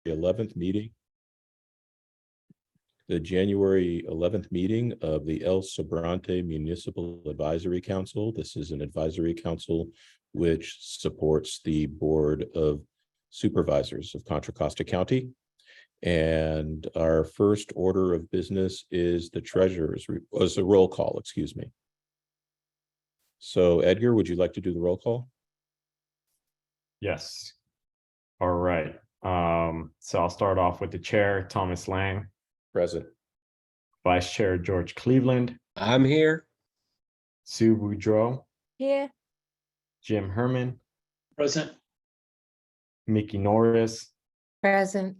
11th meeting. The January 11th meeting of the El Sobrante Municipal Advisory Council. This is an advisory council which supports the Board of Supervisors of Contra Costa County. And our first order of business is the treasurer's was a roll call, excuse me. So Edgar, would you like to do the roll call? Yes. All right. So I'll start off with the chair, Thomas Lang. Present. Vice Chair George Cleveland. I'm here. Sue Boudreau. Here. Jim Herman. Present. Mickey Norris. Present.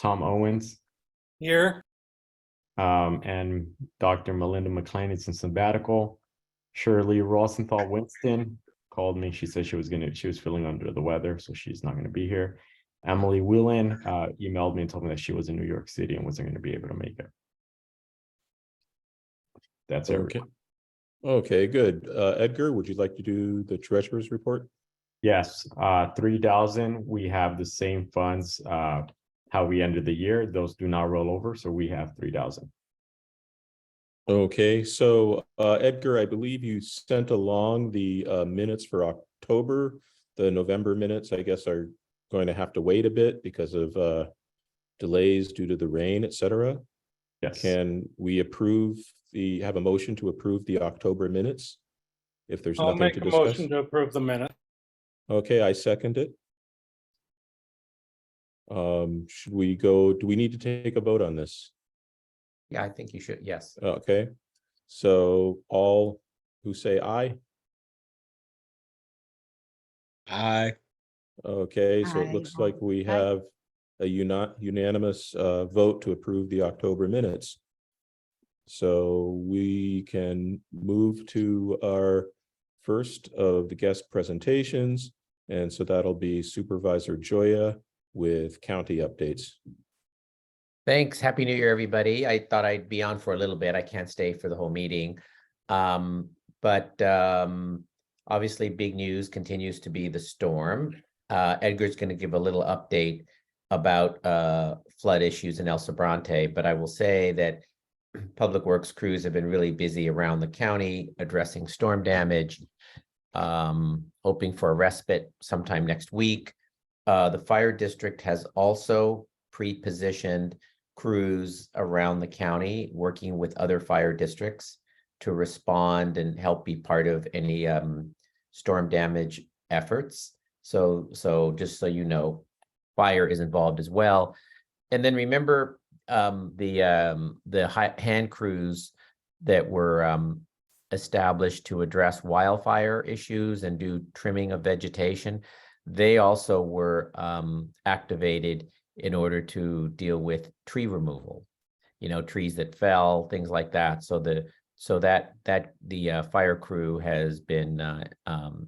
Tom Owens. Here. And Dr. Melinda McLean is in sabbatical. Shirley Rosenthal Winston called me. She said she was feeling under the weather, so she's not going to be here. Emily Whelan emailed me and told me that she was in New York City and wasn't going to be able to make it. That's Okay. everyone. Okay, good. Edgar, would you like to do the treasurer's report? Yes, 3,000. We have the same funds how we ended the year. Those do not roll over, so we have 3,000. Okay, so Edgar, I believe you sent along the minutes for October. The November minutes, I guess, are going to have to wait a bit because of delays due to the rain, etc. Yes. Can we have a motion to approve the October minutes? If there's I'll nothing make to a discuss. motion to approve the minute. Okay, I second it. Should we go, do we need to take a vote on this? Yeah, I think you should. Yes. Okay, so all who say aye. Aye. Okay, so it Aye. looks like we Aye. have a unanimous vote to approve the October minutes. So we can move to our first of the guest presentations. And so that'll be Supervisor Joya with county updates. Thanks. Happy New Year, everybody. I thought I'd be on for a little bit. I can't stay for the whole meeting. But obviously big news continues to be the storm. Edgar's going to give a little update about flood issues in El Sobrante, but I will say that Public Works crews have been really busy around the county addressing storm damage, hoping for a respite sometime next week. The fire district has also pre-positioned crews around the county working with other fire districts to respond and help be part of any storm damage efforts. So just so you know, fire is involved as well. And then remember the hand crews that were established to address wildfire issues and do trimming of vegetation. They also were activated in order to deal with tree removal, trees that fell, things like that. So the fire crew has been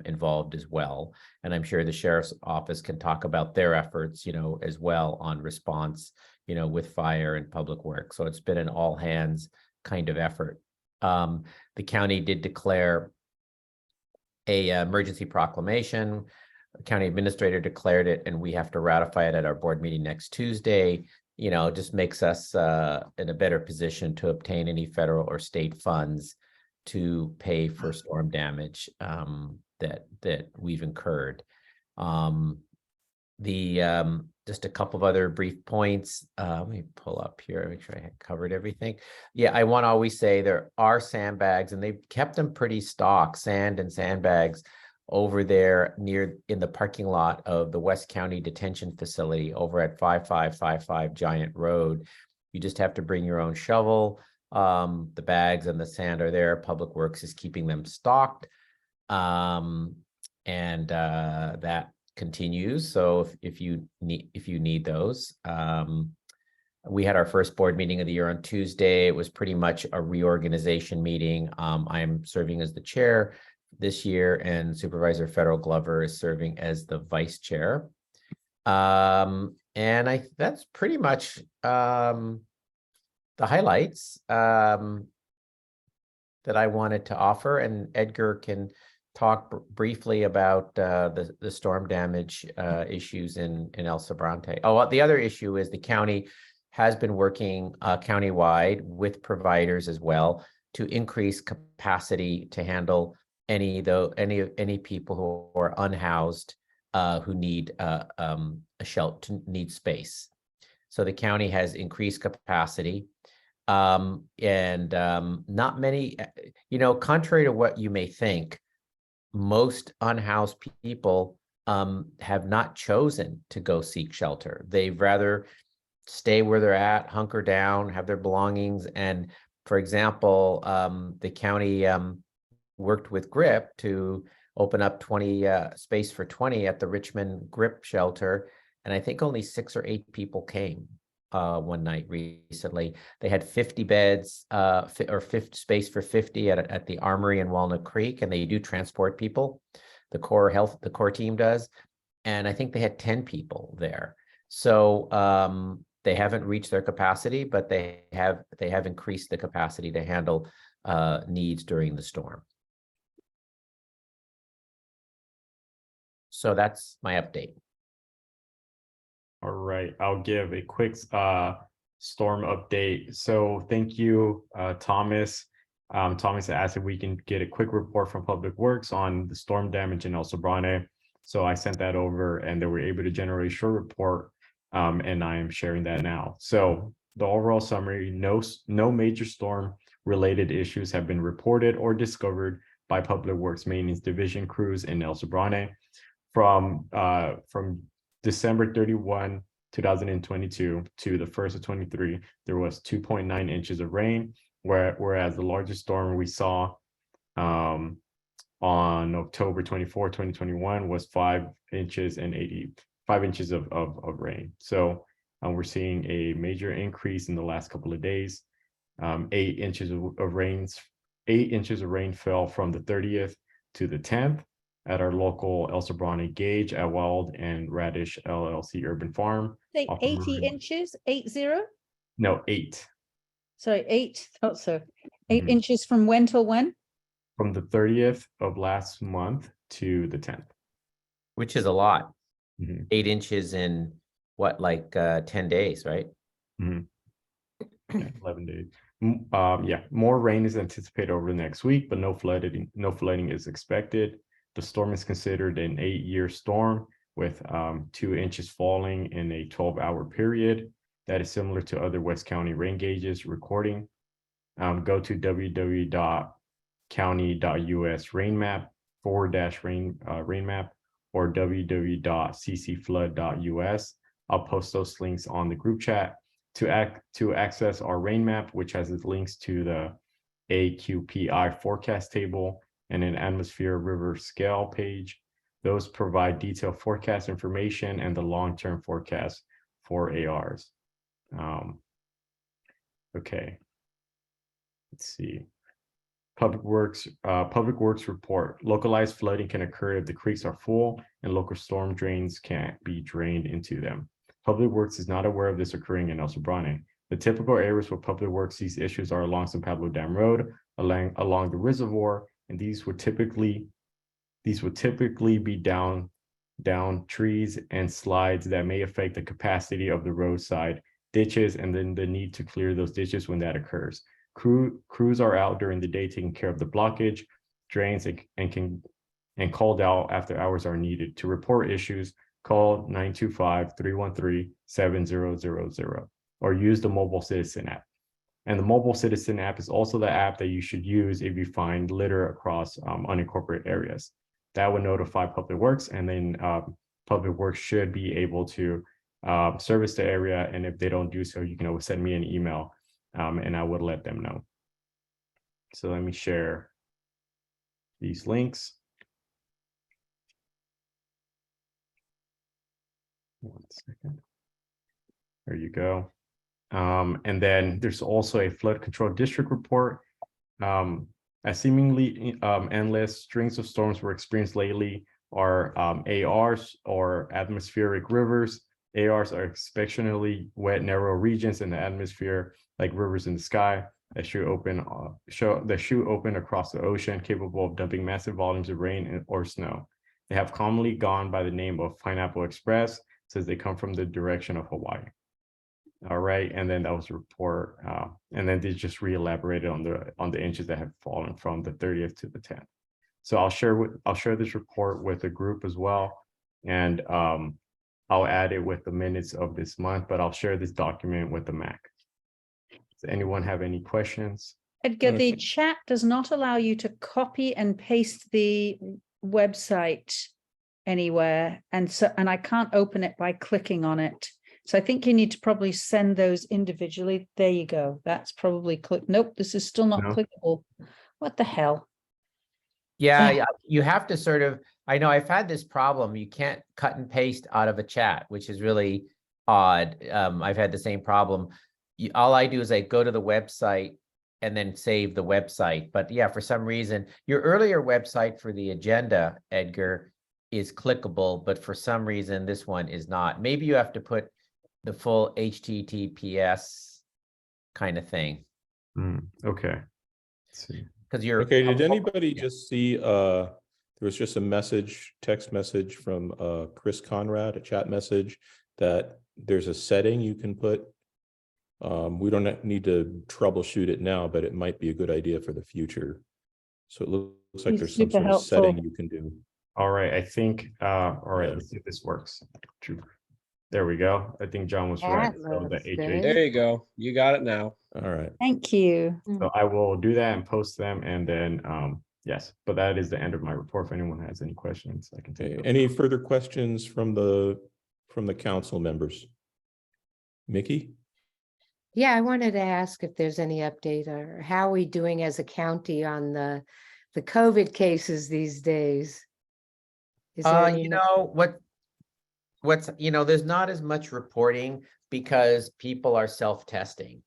involved as well. And I'm sure the sheriff's office can talk about their efforts, as well on response, with fire and public works. So it's been an all hands kind of effort. The county did declare a emergency proclamation. The county administrator declared it, and we have to ratify it at our board meeting next Tuesday. It just makes us in a better position to obtain any federal or state funds to pay for storm damage that we've incurred. Just a couple of other brief points. Let me pull up here, make sure I covered everything. Yeah, I want to always say there are sandbags, and they've kept them pretty stocked, sand and sandbags, over there in the parking lot of the West County Detention Facility over at 5555 Giant Road. You just have to bring your own shovel. The bags and the sand are there. Public Works is keeping them stocked. And that continues. So if you need those. We had our first board meeting of the year on Tuesday. It was pretty much a reorganization meeting. I'm serving as the chair this year, and Supervisor Federal Glover is serving as the vice chair. And that's pretty much the highlights that I wanted to offer, and Edgar can talk briefly about the storm damage issues in El Sobrante. Oh, well, the other issue is the county has been working countywide with providers as well to increase capacity to handle any people who are unhoused who need a shelter, need space. So the county has increased capacity. Not many, contrary to what you may think, most unhoused people have not chosen to go seek shelter. They'd rather stay where they're at, hunker down, have their belongings. And for example, the county worked with GRIP to open up 20 space for 20 at the Richmond GRIP shelter. And I think only 6 or 8 people came one night recently. They had 50 beds or 50 space for 50 at the Armory in Walnut Creek, and they do transport people. The core team does, and I think they had 10 people there. So they haven't reached their capacity, but they have increased the capacity to handle needs during the storm. So that's my update. All right, I'll give a quick storm update. So thank you, Thomas. Thomas asked if we can get a quick report from Public Works on the storm damage in El Sobrante. So I sent that over and they were able to generate a short report, and I am sharing that now. So the overall summary, no major storm related issues have been reported or discovered by Public Works Maintenance Division crews in El Sobrante. From December 31, 2022 to the 1st of 23, there was 2.9 inches of rain, whereas the largest storm we saw on October 24, 2021 was 5 inches and 85 inches of rain. So we're seeing a major increase in the last couple of days. 8 inches of rain fell from the 30th to the 10th at our local El Sobrante gauge at Wild and Radish LLC Urban Farm. Say off of 80 Maroon- inches, 80? No, 8. Sorry, 8, thought so. 8 Mhm. inches from when till when? From the 30th of last month to the 10th. Which is a lot. Mhm. 8 inches in what, like 10 days, right? Yeah, 11 days. Yeah, more rain is anticipated over the next week, but no flooding is expected. The storm is considered an 8-year storm with 2 inches falling in a 12-hour period. That is similar to other West County rain gauges recording. Go to www.county.us rain map or www.ccflood.us. I'll post those links on the group chat. To access our rain map, which has its links to the AQPI forecast table and an atmosphere river scale page. Those provide detailed forecast information and the long-term forecast for ARs. Okay. Let's see. Public Works report. Localized flooding can occur if the creeks are full and local storm drains can't be drained into them. Public Works is not aware of this occurring in El Sobrante. The typical areas where Public Works sees issues are along San Pablo Dam Road, along the reservoir, and these would typically be down trees and slides that may affect the capacity of the roadside ditches, and then the need to clear those ditches when that occurs. Crews are out during the day taking care of the blockage, drains, and called out after hours are needed. To report issues, call 925-313-7000 or use the Mobile Citizen app. And the Mobile Citizen app is also the app that you should use if you find litter across unincorporated areas. That would notify Public Works, and then Public Works should be able to service the area. And if they don't do so, you can always send me an email and I would let them know. So let me share these links. One second. There you go. And then there's also a flood control district report. As seemingly endless strings of storms were experienced lately are ARs or atmospheric rivers. ARs are exceptionally wet, narrow regions in the atmosphere, like rivers in the sky. a chute open across the ocean, capable of dumping massive volumes of rain or snow. They have commonly gone by the name of Pineapple Express, since they come from the direction of Hawaii. All right, and then that was a report, and then they just re-elaborated on the inches that have fallen from the 30th to the 10th. So I'll share this report with the group as well, and I'll add it with the minutes of this month, but I'll share this document with the MAC. Does anyone have any questions? Edgar, the chat does not allow you to copy and paste the website anywhere. And I can't open it by clicking on it. So I think you need to probably send those individually. There you go. That's probably click. Nope, this is still not No. clickable. What the hell? Yeah, Yeah. yeah, you have to sort of, I know I've had this problem. You can't cut and paste out of a chat, which is really odd. I've had the same problem. All I do is I go to the website and then save the website. But yeah, for some reason, your earlier website for the agenda, Edgar, is clickable, but for some reason, this one is not. Maybe you have to put the full HTTPS kind of thing. Okay. Let's see. Because you're Okay, did anybody yeah. just see, there was just a text message from Chris Conrad, a chat message, that there's a setting you can put. We don't need to troubleshoot it now, but it might be a good idea for the future. So it looks like He's there's some super sort of setting helpful. you can do. All right, I think, all right, Yeah. let's see if this works. There we go. I think John was right. That So the looks HH. good. There you go. You got it now. All right. Thank you. So I will do that and post them, and then yes, but that is the end of my report. If anyone has any questions, I can take Okay, them. any further questions from the council members? Mickey? Yeah, I wanted to ask if there's any update or how are we doing as a county on the COVID cases these days? Is there any You know, there's not as much reporting because people are self-testing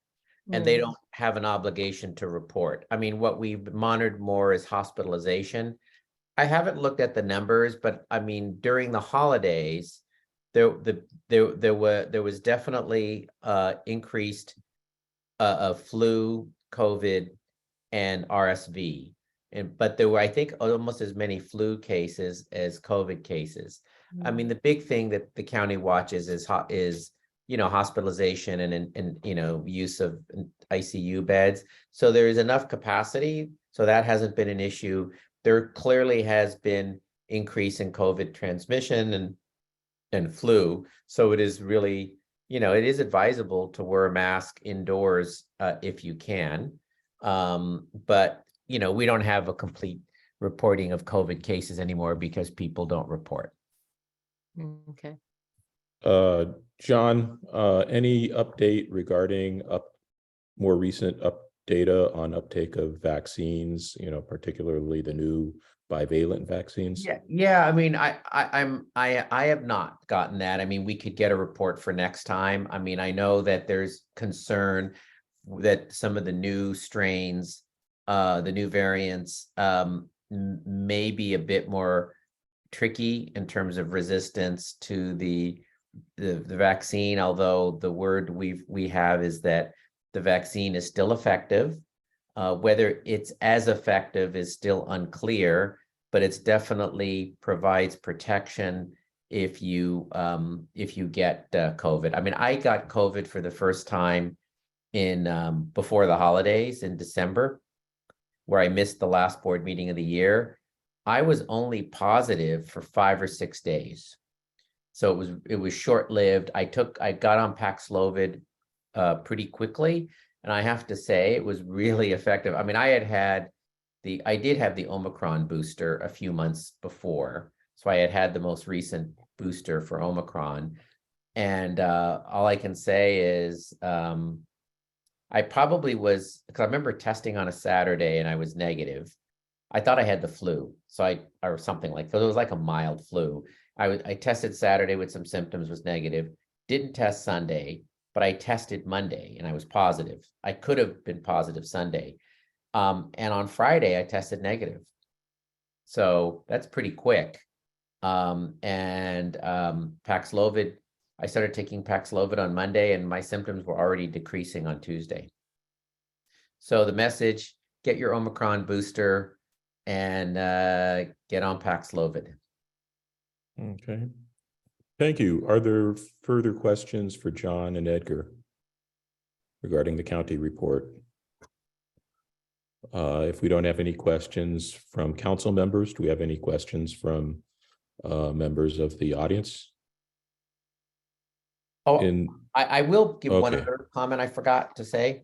and they Mm, don't have an obligation to report. I mean, what we've monitored more is hospitalization. I haven't looked at the numbers, but I mean, during the holidays, there was definitely increased flu, COVID, and RSV. But there were, I think, almost as many flu cases as COVID cases. I mean, the big thing that the county watches is hospitalization and use of ICU beds. So there is enough capacity. So that hasn't been an issue. There clearly has been increase in COVID transmission and flu. So it is really, it is advisable to wear a mask indoors if you can. But we don't have a complete reporting of COVID cases anymore because people don't report. Okay. John, any update regarding more recent data on uptake of vaccines, particularly the new bivalent vaccines? Yeah. I mean, I have not gotten that. I mean, we could get a report for next time. I mean, I know that there's concern that some of the new strains, the new variants, may be a bit more tricky in terms of resistance to the vaccine, although the word we have is that the vaccine is still effective. Whether it's as effective is still unclear, but it's definitely provides protection if you get COVID. I mean, I got COVID for the first time in before the holidays in December, where I missed the last board meeting of the year. I was only positive for 5 or 6 days. So it was short-lived. I got on Paxlovid pretty quickly, and I have to say it was really effective. I mean, I did have the Omicron booster a few months before, so I had the most recent booster for Omicron, and all I can say is I probably was, because I remember testing on a Saturday and I was negative. I thought I had the flu, or something like that. It was like a mild flu. I tested Saturday with some symptoms, was negative, didn't test Sunday, but I tested Monday and I was positive. I could have been positive Sunday. And on Friday, I tested negative. So that's pretty quick. Paxlovid, I started taking Paxlovid on Monday and my symptoms were already decreasing on Tuesday. So the message, get your Omicron booster and get on Paxlovid. Okay. Thank you. Are there further questions for John and Edgar regarding the county report? If we don't have any questions from council members, do we have any questions from members of the audience? Oh, In I will give one Okay. other comment I forgot to say.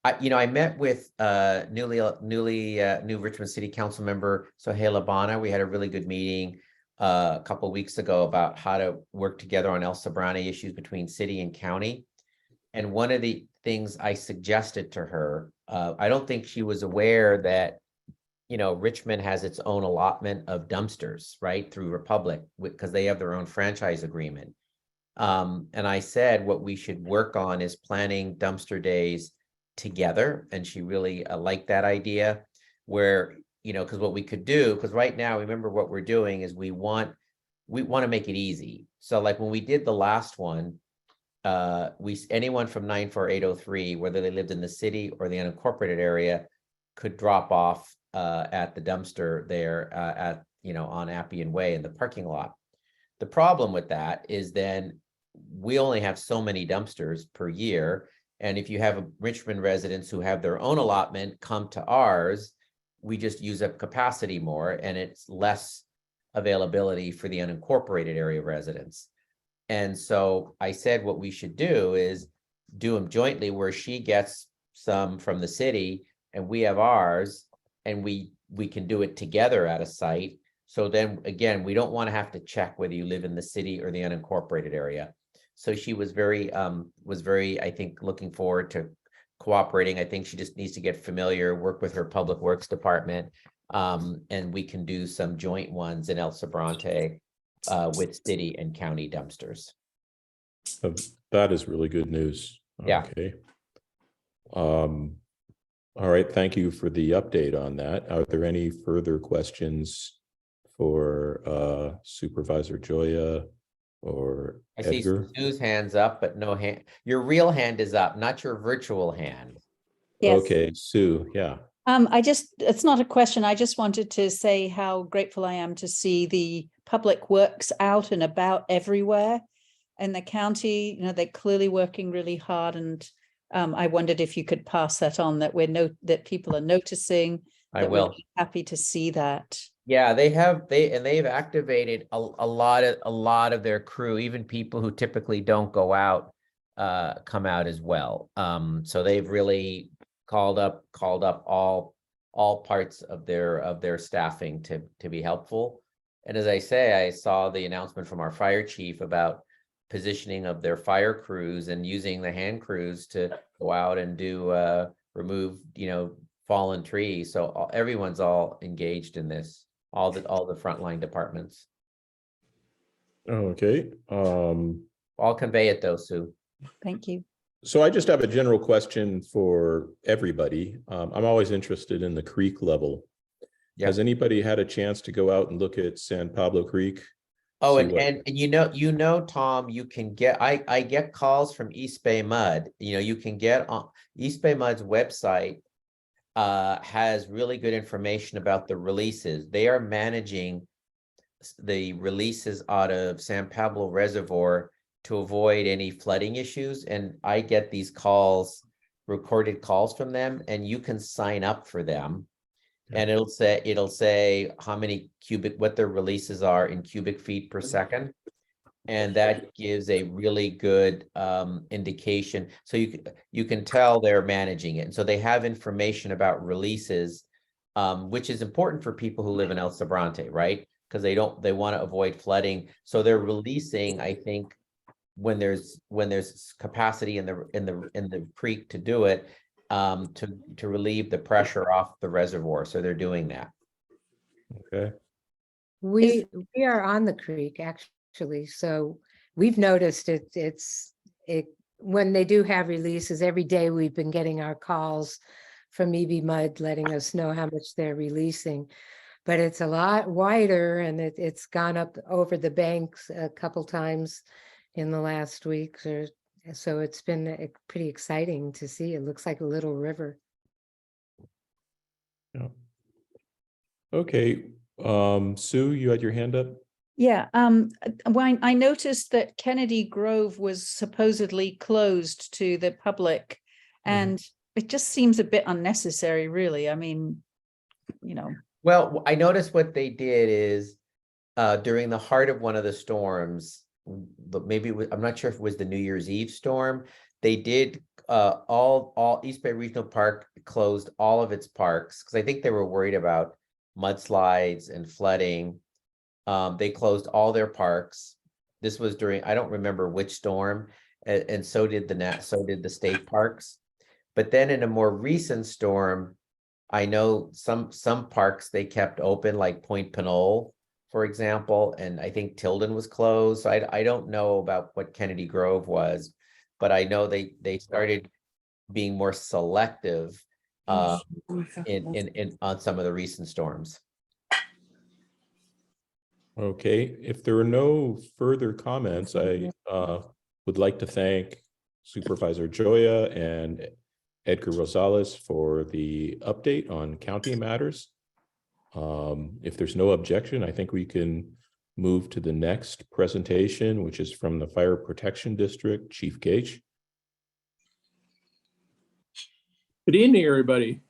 I met with new Richmond City Council member Sohail Abana. We had a really good meeting a couple of weeks ago about how to work together on El Sobrante issues between city and county. And one of the things I suggested to her, I don't think she was aware that, Richmond has its own allotment of dumpsters, right, through Republic, because they have their own franchise agreement. And I said what we should work on is planning dumpster days together. And she really liked that idea where, because what we could do, because right now, remember what we're doing is we want to make it easy. So like when we did the last one, anyone from 94803, whether they lived in the city or the unincorporated area, could drop off at the dumpster there on Appian Way in the parking lot. The problem with that is then we only have so many dumpsters per year. And if you have Richmond residents who have their own allotment come to ours, we just use up capacity more and it's less availability for the unincorporated area residents. And so I said what we should do is do them jointly where she gets some from the city and we have ours and we can do it together at a site. So then again, we don't want to have to check whether you live in the city or the unincorporated area. So she was very, I think, looking forward to cooperating. I think she just needs to get familiar, work with her public works department, and we can do some joint ones in El Sobrante with city and county dumpsters. That is really good news. Yeah. Okay. All right. Thank you for the update on that. Are there any further questions for Supervisor Joya or I see Edgar? Sue's hands up, but no hand. Your real hand is up, not your virtual hand. Yes. Okay, Sue, yeah. It's not a question. I just wanted to say how grateful I am to see the public works out and about everywhere in the county. They're clearly working really hard. And I wondered if you could pass that on, that that people are noticing. I that will. we're happy to see that. Yeah, they've activated a lot of their crew, even people who typically don't go out, come out as well. So they've really called up all parts of their staffing to be helpful. And as I say, I saw the announcement from our fire chief about positioning of their fire crews and using the hand crews to go out and do remove fallen trees. So everyone's all engaged in this. All the frontline departments. Okay. I'll convey it though, Sue. Thank you. So I just have a general question for everybody. I'm always interested in the creek level. Yeah. Has anybody had a chance to go out and look at San Pablo Creek? Oh, See and Tom, you can get, I get calls from East Bay Mud. You can get on East Bay Mud's website. Has really good information about the releases. They are managing the releases out of San Pablo Reservoir to avoid any flooding issues. And I get these calls, recorded calls from them, and you can sign up for them. Yeah. And it'll say how many what their releases are in cubic feet per second. And that gives a really good indication. So you can tell they're managing it. And so they have information about releases, which is important for people who live in El Sobrante, right? Because they want to avoid flooding. So they're releasing, I think, when there's capacity in the creek to do it, to relieve the pressure off the reservoir. So they're doing that. Okay. We are on the creek, actually, so we've noticed it when they do have releases. Every day we've been getting our calls from EB Mud letting us know how much they're releasing, but it's a lot wider and it's gone up over the banks a couple times in the last week or so. It's been pretty exciting to see. It looks like a little river. Yeah. Okay, Sue, you had your hand up? Yeah, when I noticed that Kennedy Grove was supposedly closed to the public, Mhm. and it just seems a bit unnecessary, really. I mean, you know, Well, I noticed what they did is during the heart of one of the storms, maybe I'm not sure if it was the New Year's Eve storm, they did all East Bay Regional Park closed all of its parks because I think they were worried about mudslides and flooding. They closed all their parks. This was during, I don't remember which storm, and so did the state parks. But then in a more recent storm, I know some parks they kept open, like Point Pinole, for example, and I think Tilden was closed. So I don't know about what Kennedy Grove was, but I know they started being more selective in on some of the recent storms. Okay, if there are no further comments, I would like to thank Supervisor Joya and Edgar Rosales for the update on county matters. If there's no objection, I think we can move to the next presentation, which is from the Fire Protection District, Chief Gage. Good evening, everybody.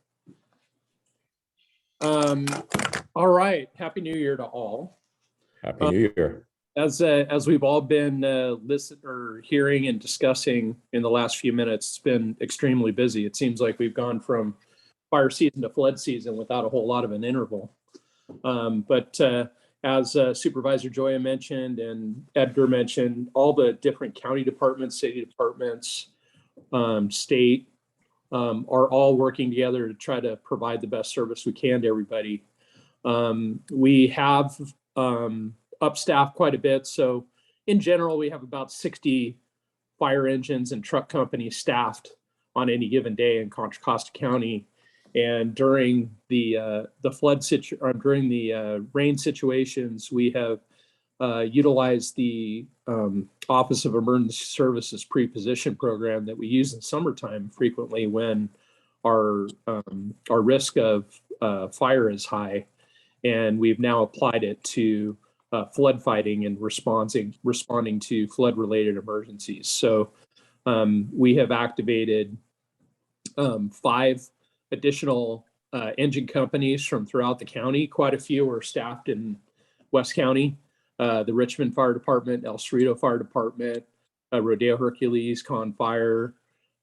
All right, Happy New Year to all. Happy New Year. As we've all been listening or hearing and discussing in the last few minutes, it's been extremely busy. It seems like we've gone from fire season to flood season without a whole lot of an interval. But as Supervisor Joya mentioned and Edgar mentioned, all the different county departments, city departments, state, are all working together to try to provide the best service we can to everybody. We have upstaffed quite a bit. So in general, we have about 60 fire engines and truck companies staffed on any given day in Contra Costa County. And during the during the rain situations, we have utilized the Office of Emergency Services pre-position program that we use in summertime frequently when our risk of fire is high. And we've now applied it to flood fighting and responding to flood-related emergencies. So we have activated 5 additional engine companies from throughout the county. Quite a few are staffed in West County. The Richmond Fire Department, El Cerrito Fire Department, Rodeo Hercules, Con Fire,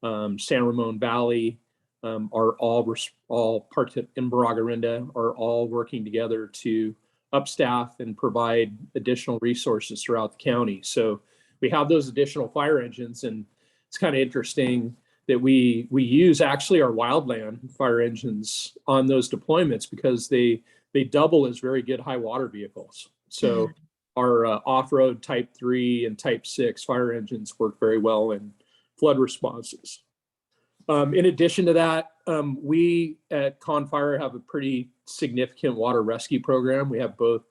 San Ramon Valley, are all parts in Barragarinda are all working together to upstaff and provide additional resources throughout the county. So we have those additional fire engines, and it's kind of interesting that we use actually our wildland fire engines on those deployments because they double as very good high water vehicles. So our off-road type 3 and type 6 fire engines work very well in flood responses. In addition to that, we at Con Fire have a pretty significant water rescue program. We have both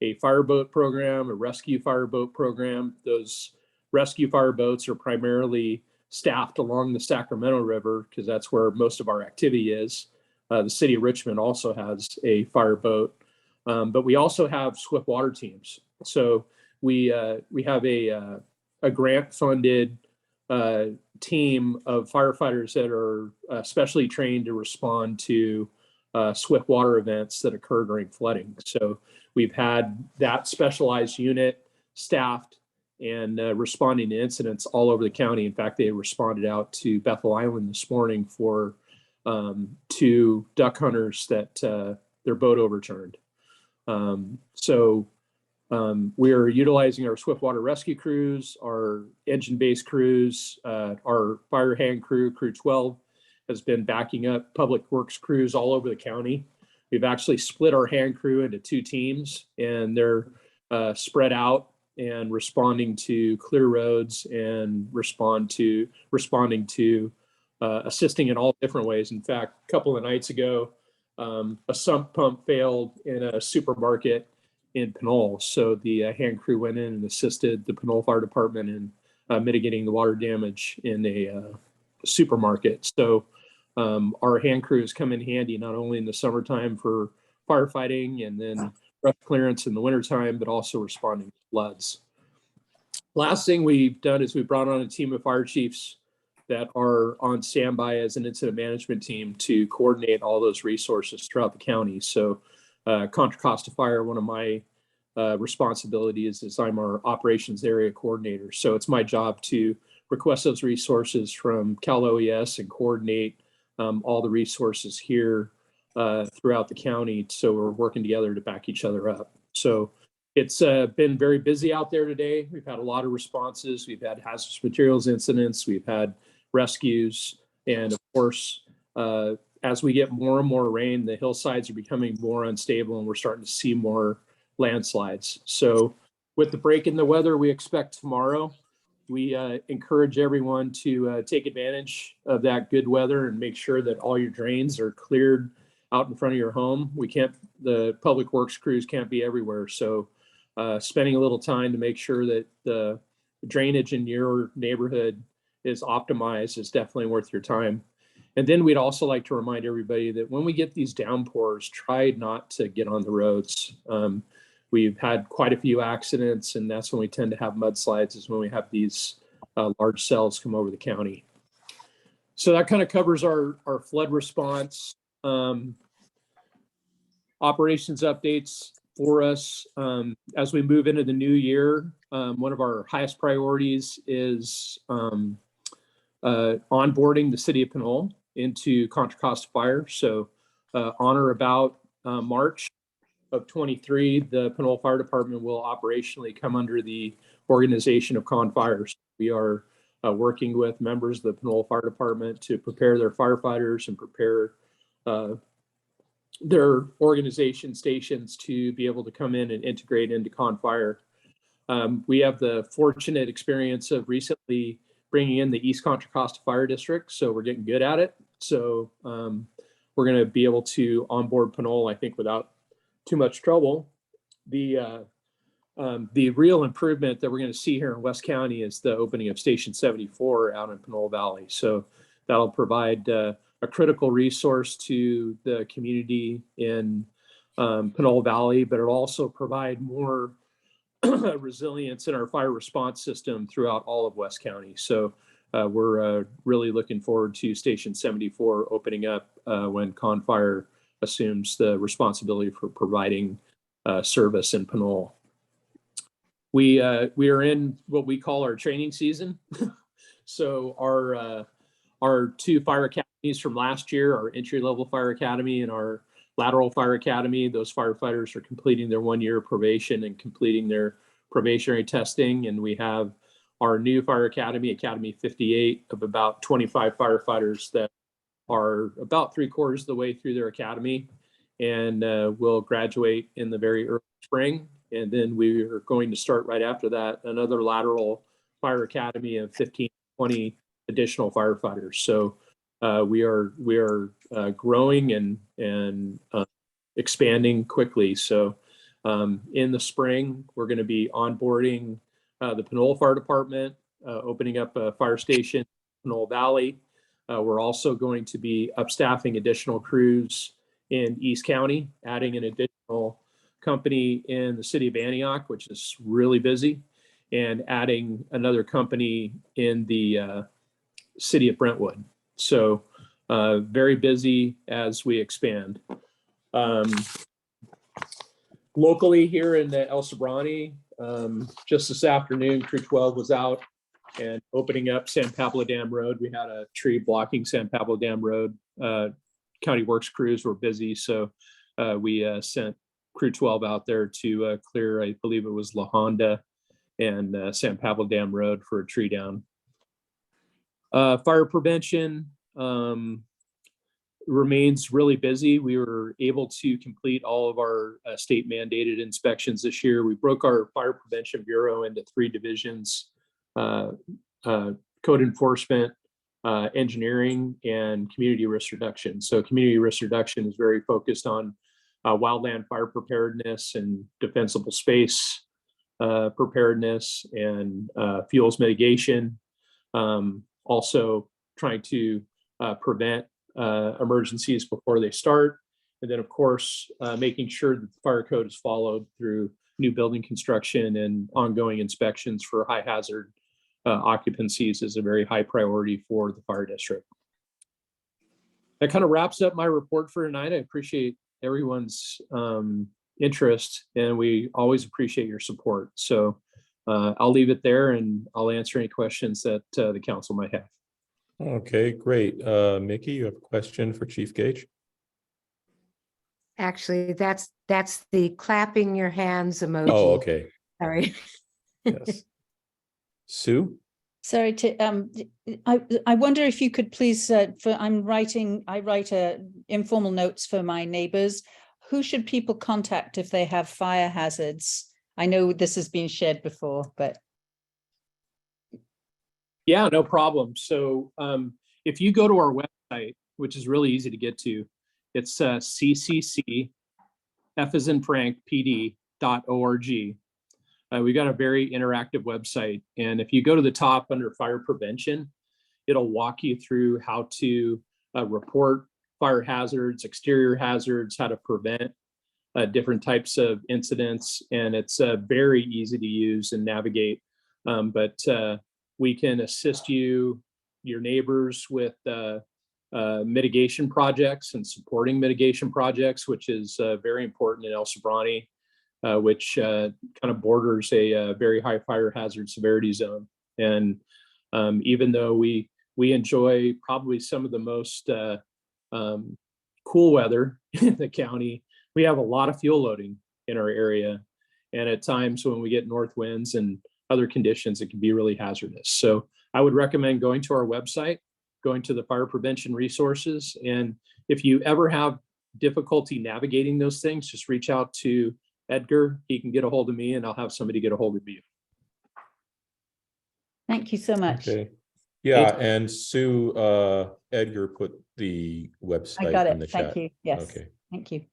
a fireboat program, a rescue fireboat program. Those rescue fireboats are primarily staffed along the Sacramento River because that's where most of our activity is. The city of Richmond also has a fireboat, but we also have swift water teams. So we have a grant-funded team of firefighters that are specially trained to respond to swift water events that occur during flooding. So we've had that specialized unit staffed and responding to incidents all over the county. In fact, they responded out to Bethel Island this morning for 2 duck hunters that their boat overturned. We are utilizing our swift water rescue crews, our engine-based crews, our fire hand crew, Crew 12, has been backing up public works crews all over the county. We've actually split our hand crew into 2 teams, and they're spread out and responding to clear roads and responding to assisting in all different ways. In fact, a couple of nights ago, a sump pump failed in a supermarket in Pinole. So the hand crew went in and assisted the Pinole Fire Department in mitigating the water damage in a supermarket. So our hand crews come in handy, not only in the summertime for firefighting and then rough clearance in the wintertime, but also responding to floods. Last thing we've done is we brought on a team of fire chiefs that are on standby as an incident management team to coordinate all those resources throughout the county. So Contra Costa Fire, one of my responsibilities is I'm our operations area coordinator. So it's my job to request those resources from Cal OES and coordinate all the resources here throughout the county. So we're working together to back each other up. So it's been very busy out there today. We've had a lot of responses. We've had hazardous materials incidents. We've had rescues. And of course, as we get more and more rain, the hillsides are becoming more unstable and we're starting to see more landslides. So with the break in the weather we expect tomorrow, we encourage everyone to take advantage of that good weather and make sure that all your drains are cleared out in front of your home. The public works crews can't be everywhere. So spending a little time to make sure that the drainage in your neighborhood is optimized is definitely worth your time. And then we'd also like to remind everybody that when we get these downpours, try not to get on the roads. We've had quite a few accidents, and that's when we tend to have mudslides, is when we have these large cells come over the county. So that kind of covers our flood response. Operations updates for us. As we move into the new year, one of our highest priorities is onboarding the city of Pinole into Contra Costa Fire. So on or about March of 23, the Pinole Fire Department will operationally come under the organization of Con Fires. We are working with members of the Pinole Fire Department to prepare their firefighters and prepare their organization stations to be able to come in and integrate into Con Fire. We have the fortunate experience of recently bringing in the East Contra Costa Fire District, so we're getting good at it. So we're going to be able to onboard Pinole, I think, without too much trouble. The real improvement that we're going to see here in West County is the opening of Station 74 out in Pinole Valley. So that'll provide a critical resource to the community in Pinole Valley, but it'll also provide more resilience in our fire response system throughout all of West County. So we're really looking forward to Station 74 opening up when Con Fire assumes the responsibility for providing service in Pinole. We are in what we call our training season. So our two fire academies from last year, our entry-level fire academy and our lateral fire academy, those firefighters are completing their 1-year probation and completing their probationary testing. And we have our new fire academy, Academy 58, of about 25 firefighters that are about 3/4 of the way through their academy and will graduate in the very early spring. And then we are going to start right after that another lateral fire academy of 15, 20 additional firefighters. So we are growing and expanding quickly. So in the spring, we're going to be onboarding the Pinole Fire Department, opening up a fire station in Pinole Valley. We're also going to be upstaffing additional crews in East County, adding an additional company in the city of Antioch, which is really busy, and adding another company in the city of Brentwood. So very busy as we expand. Locally here in the El Sobrante, just this afternoon, Crew 12 was out and opening up San Pablo Dam Road. We had a tree blocking San Pablo Dam Road. County Works crews were busy, so we sent Crew 12 out there to clear, I believe it was La Honda and San Pablo Dam Road for a tree down. Fire prevention remains really busy. We were able to complete all of our state mandated inspections this year. We broke our Fire Prevention Bureau into 3 divisions: code enforcement, engineering, and community risk reduction. So community risk reduction is very focused on wildland fire preparedness and defensible space preparedness and fuels mitigation. Also trying to prevent emergencies before they start. And then, of course, making sure that the fire code is followed through new building construction and ongoing inspections for high hazard occupancies is a very high priority for the fire district. That kind of wraps up my report for tonight. I appreciate everyone's interest, and we always appreciate your support. So I'll leave it there, and I'll answer any questions that the council might have. Okay, great. Mickey, you have a question for Chief Gage? Actually, that's the clapping your hands emoji. Oh, okay. Sorry. Yes. Sue? Sorry to, I wonder if you could please, I write informal notes for my neighbors. Who should people contact if they have fire hazards? I know this has been shared before, but. Yeah, no problem. So if you go to our website, which is really easy to get to, it's CCC, F as in Frank, PD.org. We've got a very interactive website. And if you go to the top under fire prevention, it'll walk you through how to report fire hazards, exterior hazards, how to prevent different types of incidents. And it's very easy to use and navigate. But we can assist you, your neighbors, with mitigation projects and supporting mitigation projects, which is very important in El Sobrante, which kind of borders a very high fire hazard severity zone. And even though we enjoy probably some of the most cool weather in the county, we have a lot of fuel loading in our area. And at times when we get north winds and other conditions, it can be really hazardous. So I would recommend going to our website, going to the fire prevention resources. And if you ever have difficulty navigating those things, just reach out to Edgar. He can get a hold of me, and I'll have somebody get a hold of you. Thank you so much. Okay. Yeah, and Sue, Edgar put the website I got in the it. chat. Thank you. Yes. Okay. Thank you.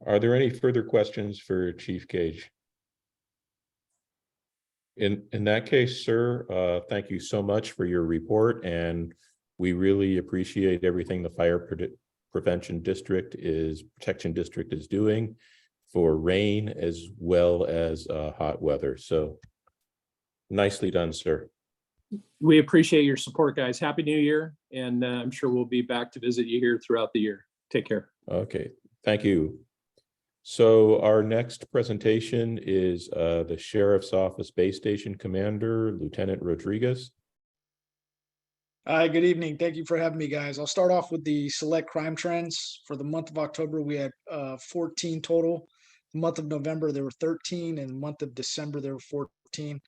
Are there any further questions for Chief Gage? In that case, sir, thank you so much for your report, and we really appreciate everything the Protection District is doing for rain as well as hot weather. So nicely done, sir. We appreciate your support, guys. Happy New Year. And I'm sure we'll be back to visit you here throughout the year. Take care. Okay, thank you. So our next presentation is the Sheriff's Office Base Station Commander, Lieutenant Rodriguez. Hi, good evening. Thank you for having me, guys. I'll start off with the select crime trends. For the month of October, we had 14 total. The month of November, there were 13, and the month of December, there were 14.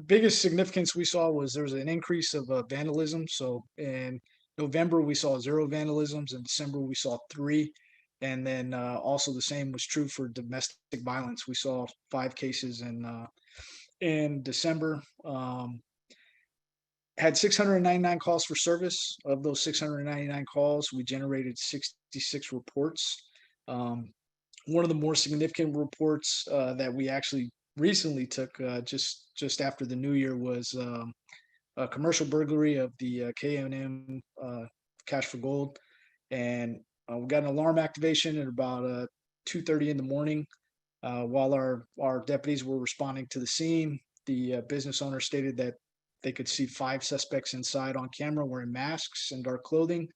Biggest significance we saw was there was an increase of vandalism. So in November, we saw 0 vandalisms. In December, we saw 3. And then also the same was true for domestic violence. We saw 5 cases in December. Had 699 calls for service. Of those 699 calls, we generated 66 reports. One of the more significant reports that we actually recently took just after the new year was a commercial burglary of the K&M Cash for Gold. And we got an alarm activation at about 2:30 in the morning. While our deputies were responding to the scene, the business owner stated that they could see 5 suspects inside on camera wearing masks and dark clothing.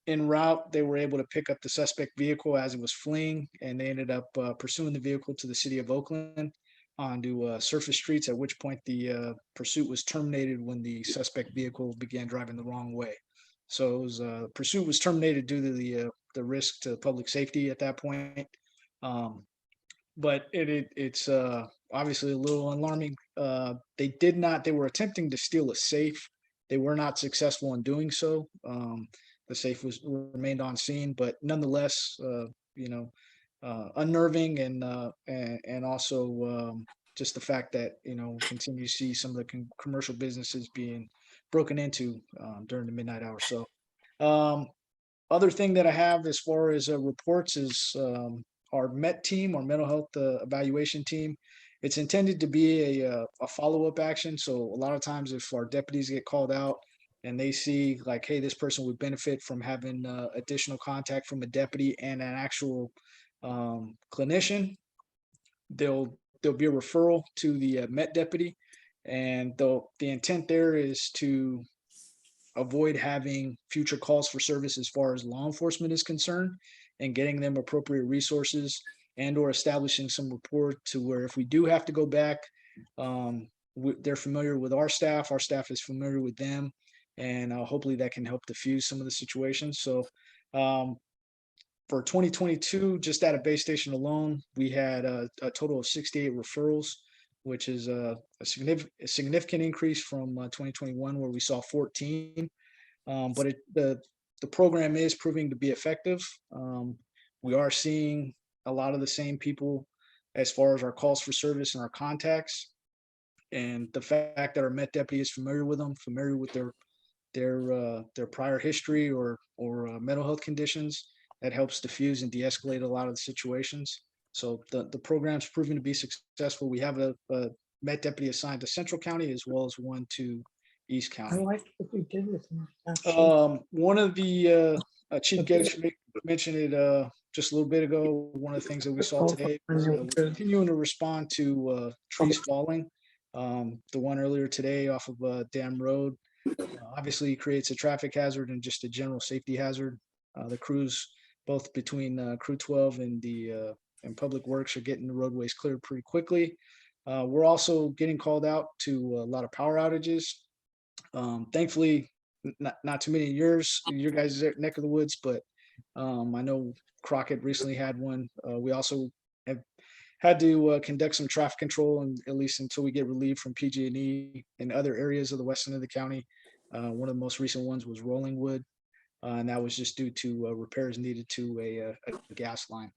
En route, they were able to pick up the suspect vehicle as it was fleeing, and they ended up pursuing the vehicle to the city of Oakland onto surface streets, at which point the pursuit was terminated when the suspect vehicle began driving the wrong way. So it was, pursuit was terminated due to the risk to public safety at that point. But it's obviously a little alarming. They were attempting to steal a safe. They were not successful in doing so. The safe remained on scene, but nonetheless, unnerving and also just the fact that, continue to see some of the commercial businesses being broken into during the midnight hour. So other thing that I have as far as reports is our MET team, our mental health evaluation team. It's intended to be a follow-up action. So a lot of times if our deputies get called out and they see like, hey, this person would benefit from having additional contact from a deputy and an actual clinician, there'll be a referral to the Met deputy, and the intent there is to avoid having future calls for service as far as law enforcement is concerned, and getting them appropriate resources and or establishing some rapport to where if we do have to go back, they're familiar with our staff is familiar with them, and hopefully that can help diffuse some of the situations. So for 2022, just at a base station alone, we had a total of 68 referrals, which is a significant increase from 2021, where we saw 14. But the program is proving to be effective. We are seeing a lot of the same people as far as our calls for service and our contacts. And the fact that our Met deputy is familiar with them, familiar with their prior history or mental health conditions, that helps diffuse and de-escalate a lot of the situations. So the program's proven to be successful. We have a Met deputy assigned to Central County as well as one to East County. what we did with them. One of the Chief Geddes mentioned it just a little bit ago. One of the things that we saw today was we're continuing to respond to trees falling. The one earlier today off of Dam Road obviously creates a traffic hazard and just a general safety hazard. The crews, both between Crew 12 and Public Works, are getting the roadways cleared pretty quickly. We're also getting called out to a lot of power outages. Thankfully, not too many in your guys' neck of the woods, but I know Crockett recently had one. We also have had to conduct some traffic control, and at least until we get relief from PG&E in other areas of the west end of the county. One of the most recent ones was Rollingwood, and that was just due to repairs needed to a gas line.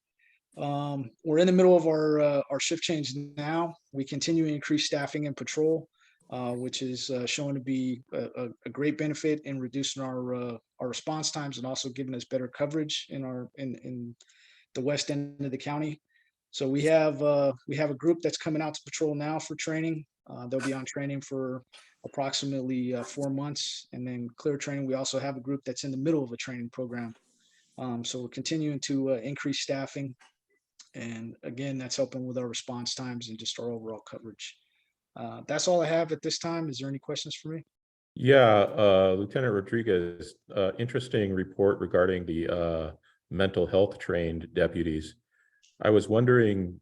We're in the middle of our shift change now. We continue to increase staffing and patrol, which is shown to be a great benefit in reducing our response times and also giving us better coverage in the west end of the county. So we have a group that's coming out to patrol now for training. They'll be on training for approximately 4 months, and then clear training. We also have a group that's in the middle of a training program. So we're continuing to increase staffing. And again, that's helping with our response times and just our overall coverage. That's all I have at this time. Is there any questions for me? Yeah, Lieutenant Rodriguez, interesting report regarding the mental health trained deputies. I was wondering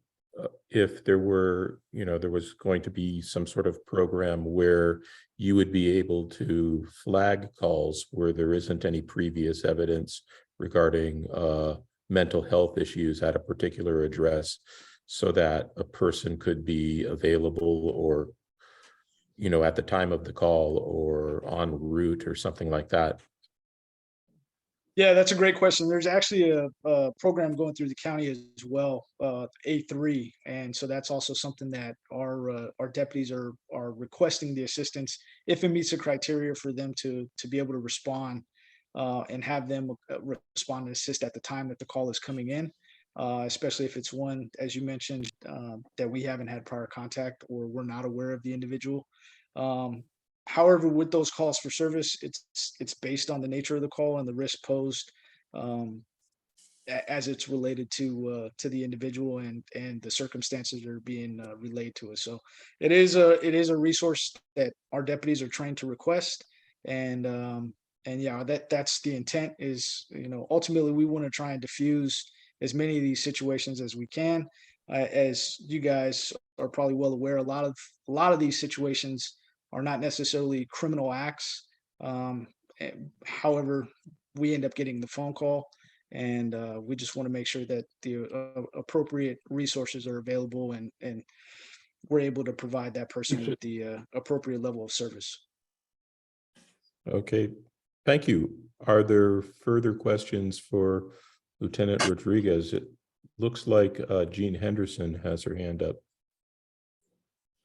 if there was going to be some sort of program where you would be able to flag calls where there isn't any previous evidence regarding mental health issues at a particular address, so that a person could be available or, at the time of the call or en route or something like that. Yeah, that's a great question. There's actually a program going through the county as well, A3, and so that's also something that our deputies are requesting the assistance if it meets the criteria for them to be able to respond and have them respond and assist at the time that the call is coming in, especially if it's one, as you mentioned, that we haven't had prior contact or we're not aware of the individual. However, with those calls for service, it's based on the nature of the call and the risk posed as it's related to the individual and the circumstances that are being relayed to us. So it is a resource that our deputies are trained to request, and yeah, that's the intent. Is ultimately we want to try and diffuse as many of these situations as we can. As you guys are probably well aware, a lot of these situations are not necessarily criminal acts. However, we end up getting the phone call, and we just want to make sure that the appropriate resources are available and we're able to provide that person with the appropriate level of service. Okay, thank you. Are there further questions for Lieutenant Rodriguez? It looks like Jean Henderson has her hand up.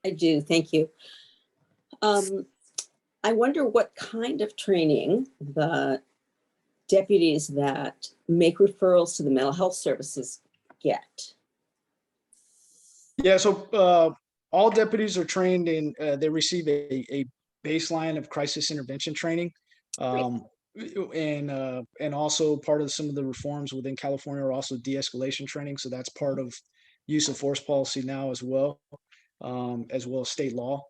I do, thank you. I wonder what kind of training the deputies that make referrals to the mental health services get. Yeah, so all deputies are trained in, they receive a baseline of crisis intervention training. And also part of some of the reforms within California are also de-escalation training. So that's part of use of force policy now as well as state law.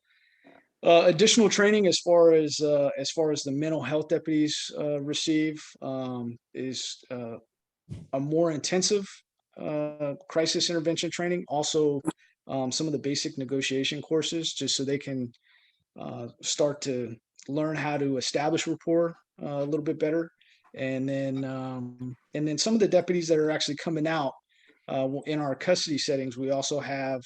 Additional training as far as the mental health deputies receive is a more intensive crisis intervention training. Also, some of the basic negotiation courses, just so they can start to learn how to establish rapport a little bit better. And then some of the deputies that are actually coming out in our custody settings, we also have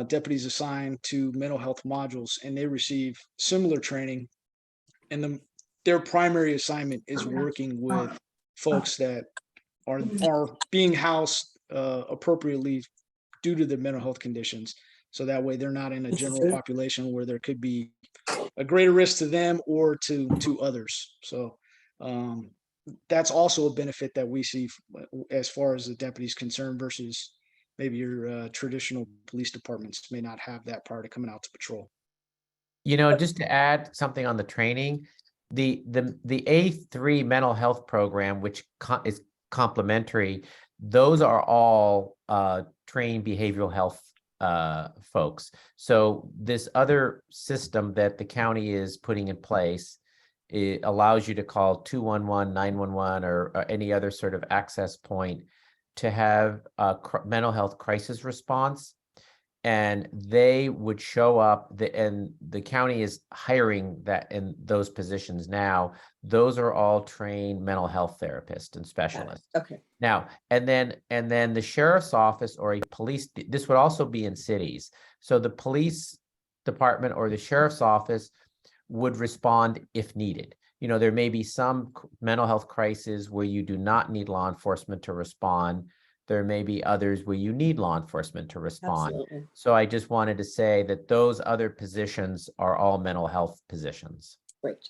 deputies assigned to mental health modules, and they receive similar training. And their primary assignment is working with folks that are being housed appropriately due to their mental health conditions. So that way they're not in a general population where there could be a greater risk to them or to others. So that's also a benefit that we see as far as the deputy's concerned versus maybe your traditional police departments may not have that prior to coming out to patrol. You know, just to add something on the training, the A3 mental health program, which is complementary, those are all trained behavioral health folks. So this other system that the county is putting in place, it allows you to call 211, 911, or any other sort of access point to have a mental health crisis response. And they would show up, and the county is hiring that in those positions now. Those are all trained mental health therapists and specialists. Okay. Now, and then the sheriff's office or a police, this would also be in cities. So the police department or the sheriff's office would respond if needed. You know, there may be some mental health crises where you do not need law enforcement to respond. There may be others where you need law enforcement to respond. Absolutely. So I just wanted to say that those other positions are all mental health positions. Great.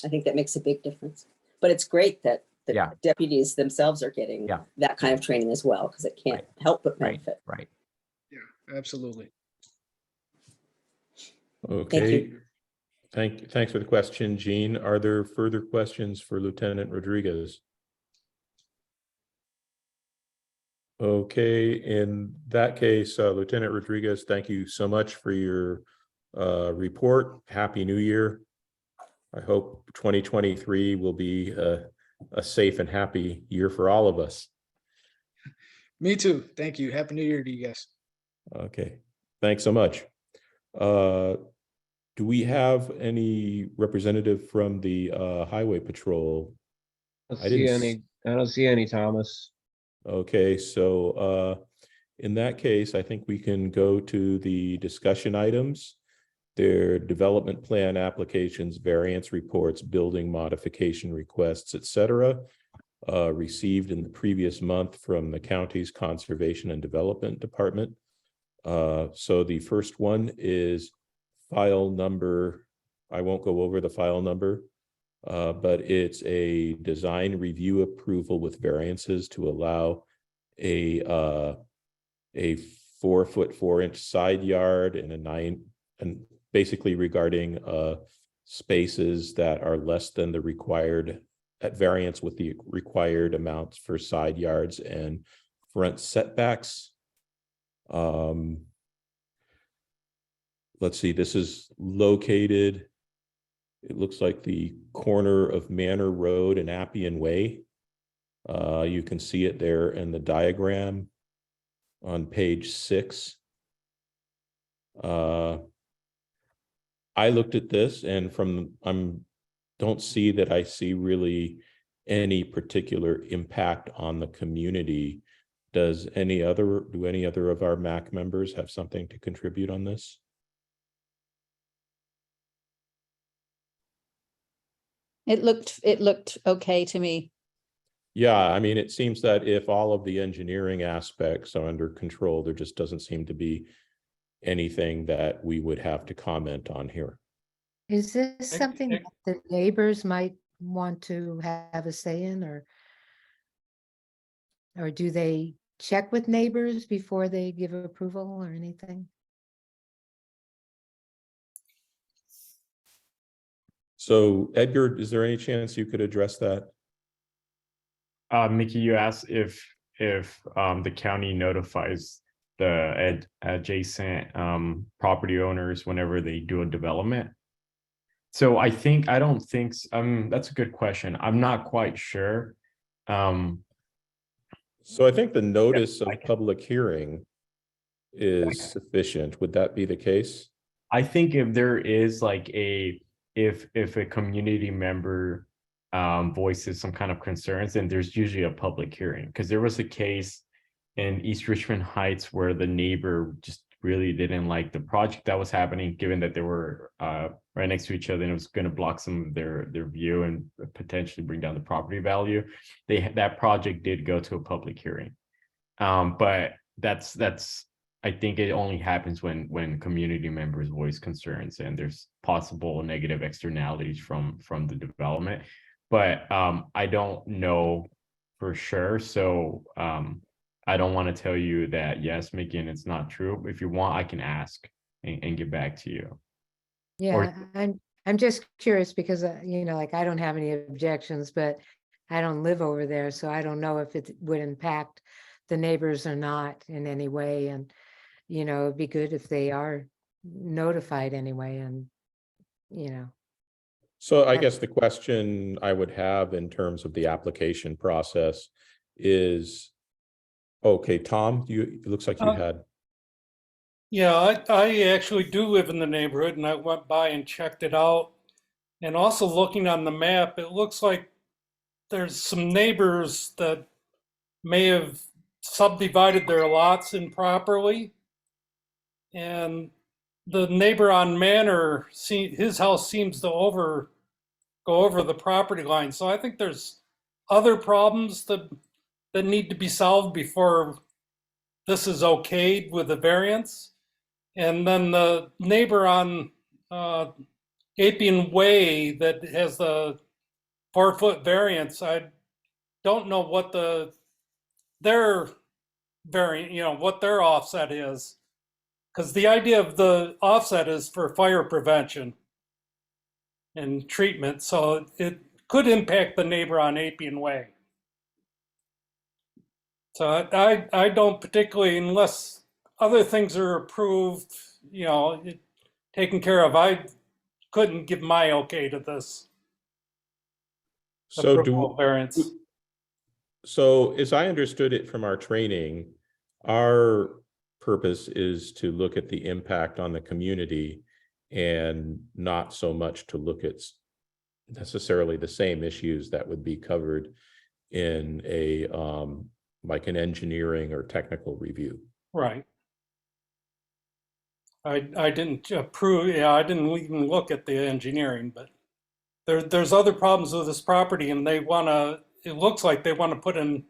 I think that makes a big difference. But it's great that the Yeah. deputies themselves are getting Yeah. that kind of training as well, because it can't help but Right, benefit. right. Yeah, absolutely. Okay. Thanks for the question, Jean. Are there further questions for Lieutenant Rodriguez? Okay, in that case, Lieutenant Rodriguez, thank you so much for your report. Happy New Year. I hope 2023 will be a safe and happy year for all of us. Me too. Thank you. Happy New Year to you guys. Okay, thanks so much. Do we have any representative from the Highway Patrol? I don't see any, Thomas. Okay, so in that case, I think we can go to the discussion items. Their development plan applications, variance reports, building modification requests, etc., received in the previous month from the county's Conservation and Development Department. So the first one is file number. I won't go over the file number, but it's a design review approval with variances to allow a 4-foot 4-inch side yard and basically regarding spaces that are less than the required, at variance with the required amounts for side yards and front setbacks. Let's see, this is located, it looks like the corner of Manor Road and Appian Way. You can see it there in the diagram on page 6. I looked at this and don't see that I see really any particular impact on the community. Do any other of our MAC members have something to contribute on this? It looked okay to me. Yeah, I mean, it seems that if all of the engineering aspects are under control, there just doesn't seem to be anything that we would have to comment on here. Is this something that the neighbors might want to have a say in, or do they check with neighbors before they give approval or anything? So Edgar, is there any chance you could address that? Mickey, you asked if the county notifies the adjacent property owners whenever they do a development. So I don't think that's a good question. I'm not quite sure. So I think the notice of I can- public hearing is sufficient. Would that be the case? I think if there is like if a community member voices some kind of concerns, then there's usually a public hearing. Because there was a case in East Richmond Heights where the neighbor just really didn't like the project that was happening, given that they were right next to each other and it was going to block some of their view and potentially bring down the property value. That project did go to a public hearing. But that's I think it only happens when community members voice concerns and there's possible negative externalities from the development. But I don't know for sure. So I don't want to tell you that yes, Mickey, and it's not true. If you want, I can ask and get back to you. Yeah, I'm just curious because, like I don't have any objections, but I don't live over there, so I don't know if it would impact the neighbors or not in any way. And, it'd be good if they are notified anyway and, So I guess the question I would have in terms of the application process is, okay, Tom, it looks like you had. Yeah, I actually do live in the neighborhood and I went by and checked it out. And also looking on the map, it looks like there's some neighbors that may have subdivided their lots improperly. And the neighbor on Manor, his house seems to go over the property line. So I think there's other problems that need to be solved before this is okayed with the variance. And then the neighbor on Appian Way that has the 4-foot variance, I don't know what their variant, what their offset is. Because the idea of the offset is for fire prevention and treatment. So it could impact the neighbor on Appian Way. So I don't particularly, unless other things are approved, taken care of, I couldn't give my okay to this. So approval variance. So as I understood it from our training, our purpose is to look at the impact on the community and not so much to look at necessarily the same issues that would be covered in a like an engineering or technical review. Right. I didn't approve, I didn't even look at the engineering, but there's other problems with this property and it looks like they want to put in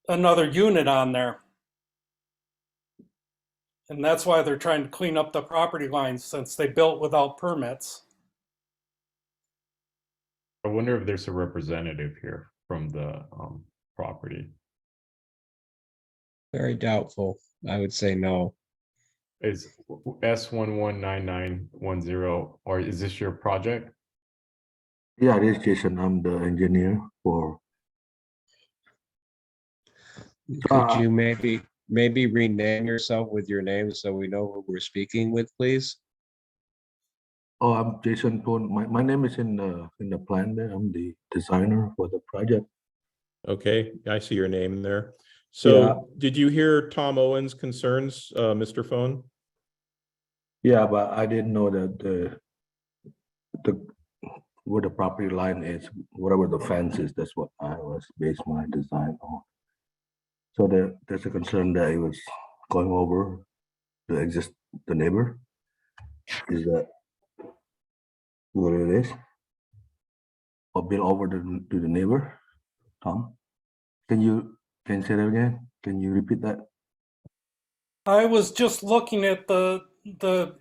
another unit on there. And that's why they're trying to clean up the property lines since they built without permits. I wonder if there's a representative here from the property. Very doubtful. I would say no. Is S119910, or is this your project? Yeah, this is Jason. I'm the engineer for. Could you maybe rename yourself with your name so we know who we're speaking with, please? Oh, I'm Jason Thon. My name is in the plan there. I'm the designer for the project. Okay, I see your name there. So did you hear Tom Owen's concerns, Mr. Phone? Yeah, but I didn't know that where the property line is, whatever the fence is, that's what I was based my design on. So there's a concern that it was going over the neighbor. Is that what it is? Or build over to the neighbor? Tom, can you say that again? Can you repeat that? I was just looking at the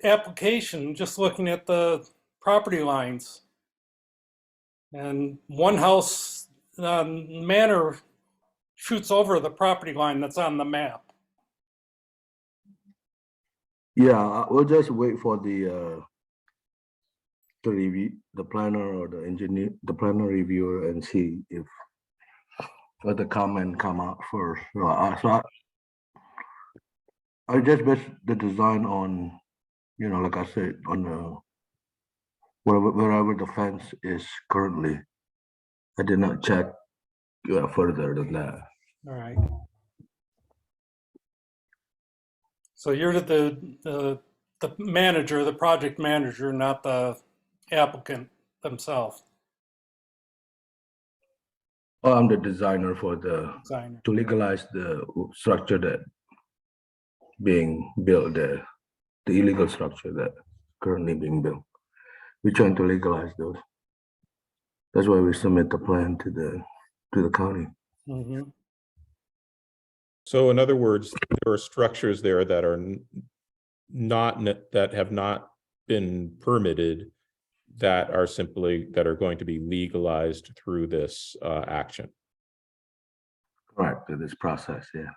application, just looking at the property lines. And one house, Manor, shoots over the property line that's on the map. Yeah, we'll just wait for the the review, the planner or the engineer, the planner reviewer, and see if let the comment come out first. I just based the design on, like I said, on the wherever the fence is currently. I did not check further than that. All right. So you're the manager, the project manager, not the applicant themselves, Well, I'm the designer for to legalize the structure that being built there, the illegal structure that currently being built. We're trying to legalize those. That's why we submit the plan to the county. Mhm. So in other words, there are structures there that are that have not been permitted that are going to be legalized through this action. Correct, through this process, yeah.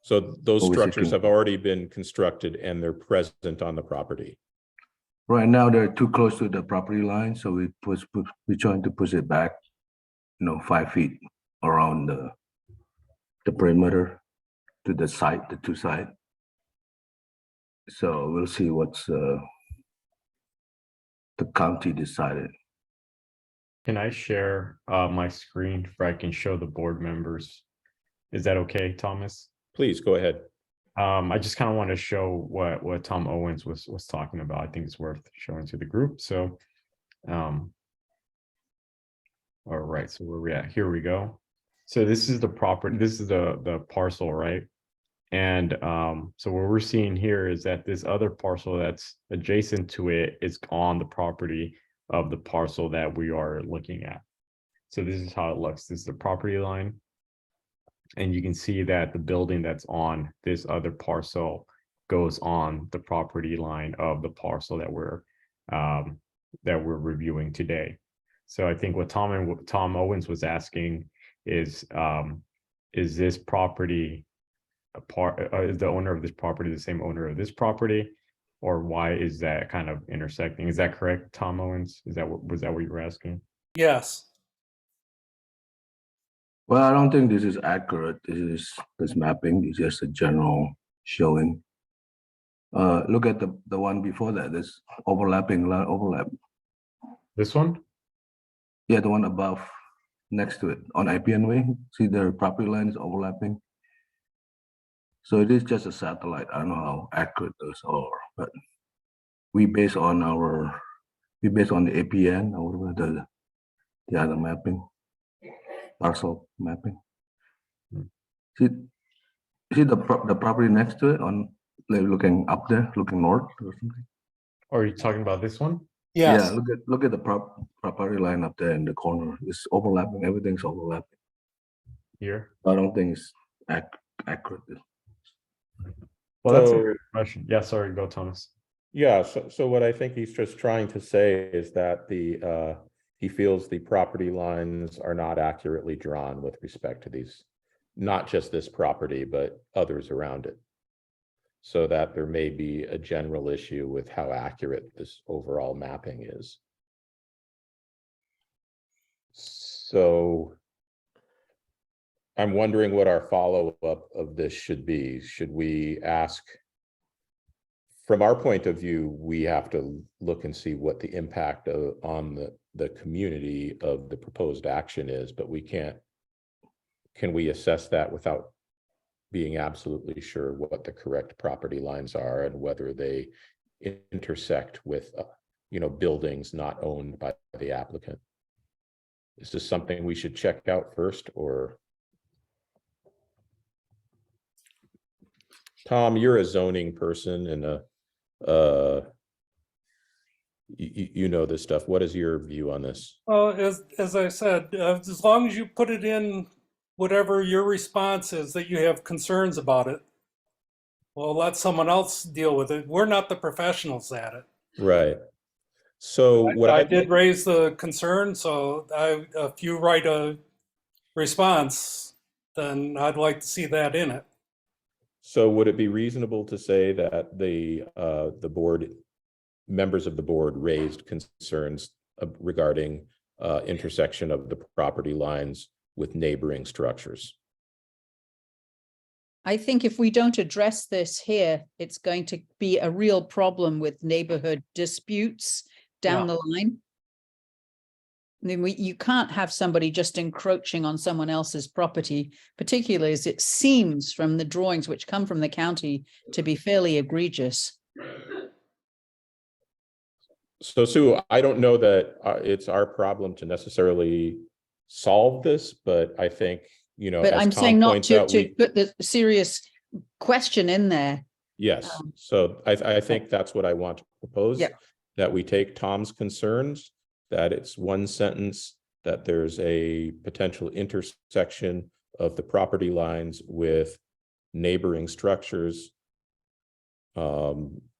So those What we're structures seeking- have already been constructed and they're present on the property. Right now, they're too close to the property line, so we're trying to push it back, 5 feet around the perimeter to the site, the two side. So we'll see what's the county decided. Can I share my screen where I can show the board members? Is that okay, Thomas? Please go ahead. I just kind of want to show what Tom Owens was talking about. I think it's worth showing to the group. So, all right. So where we at? Here we go. So this is the property. This is the parcel, right? And so what we're seeing here is that this other parcel that's adjacent to it is on the property of the parcel that we are looking at. So this is how it looks. This is the property line. And you can see that the building that's on this other parcel goes on the property line of the parcel that we're reviewing today. So I think what Tom Owens was asking is this property is the owner of this property the same owner of this property, or why is that kind of intersecting? Is that correct, Tom Owens? Was that what you were asking? Yes. Well, I don't think this is accurate. This mapping is just a general showing. Look at the one before that. This overlap. This one? Yeah, the one above, next to it on IPN Way. See, their property line is overlapping. So it is just a satellite. I don't know how accurate those are, but we base on the APN or whatever the other mapping, parcel mapping. See the property next to it on looking up there, looking north or something. Are you talking about this one? Yes. Yeah, look at the property line up there in the corner. It's overlapping. Everything's overlapping. Here? I don't think it's accurate. Well, that's a So- good question. Yeah, sorry, go Thomas. Yeah, so what I think he's just trying to say is that he feels the property lines are not accurately drawn with respect to these, not just this property, but others around it. So that there may be a general issue with how accurate this overall mapping is. So I'm wondering what our follow-up of this should be. Should we ask? From our point of view, we have to look and see what the impact on the community of the proposed action is, but we can't. Can we assess that without being absolutely sure what the correct property lines are and whether they intersect with, buildings not owned by the applicant? Is this something we should check out first, or? Tom, you're a zoning person and you know this stuff. What is your view on this? Well, as I said, as long as you put it in whatever your response is that you have concerns about it, well, let someone else deal with it. We're not the professionals at it. Right. So what I did raise the concern, so if you write a response, then I'd like to see that in it. So would it be reasonable to say that the board members of the board raised concerns regarding intersection of the property lines with neighboring structures. I think if we don't address this here, it's going to be a real problem with neighborhood disputes down the line. I mean, you can't have somebody just encroaching on someone else's property, particularly as it seems from the drawings which come from the county to be fairly egregious. So Sue, I don't know that it's our problem to necessarily solve this, but I think, you know, But as I'm Tom saying not points to, out, to put the serious question in there. yes. So I think that's what I want to propose. Yeah. That we take Tom's concerns, that it's one sentence, that there's a potential intersection of the property lines with neighboring structures.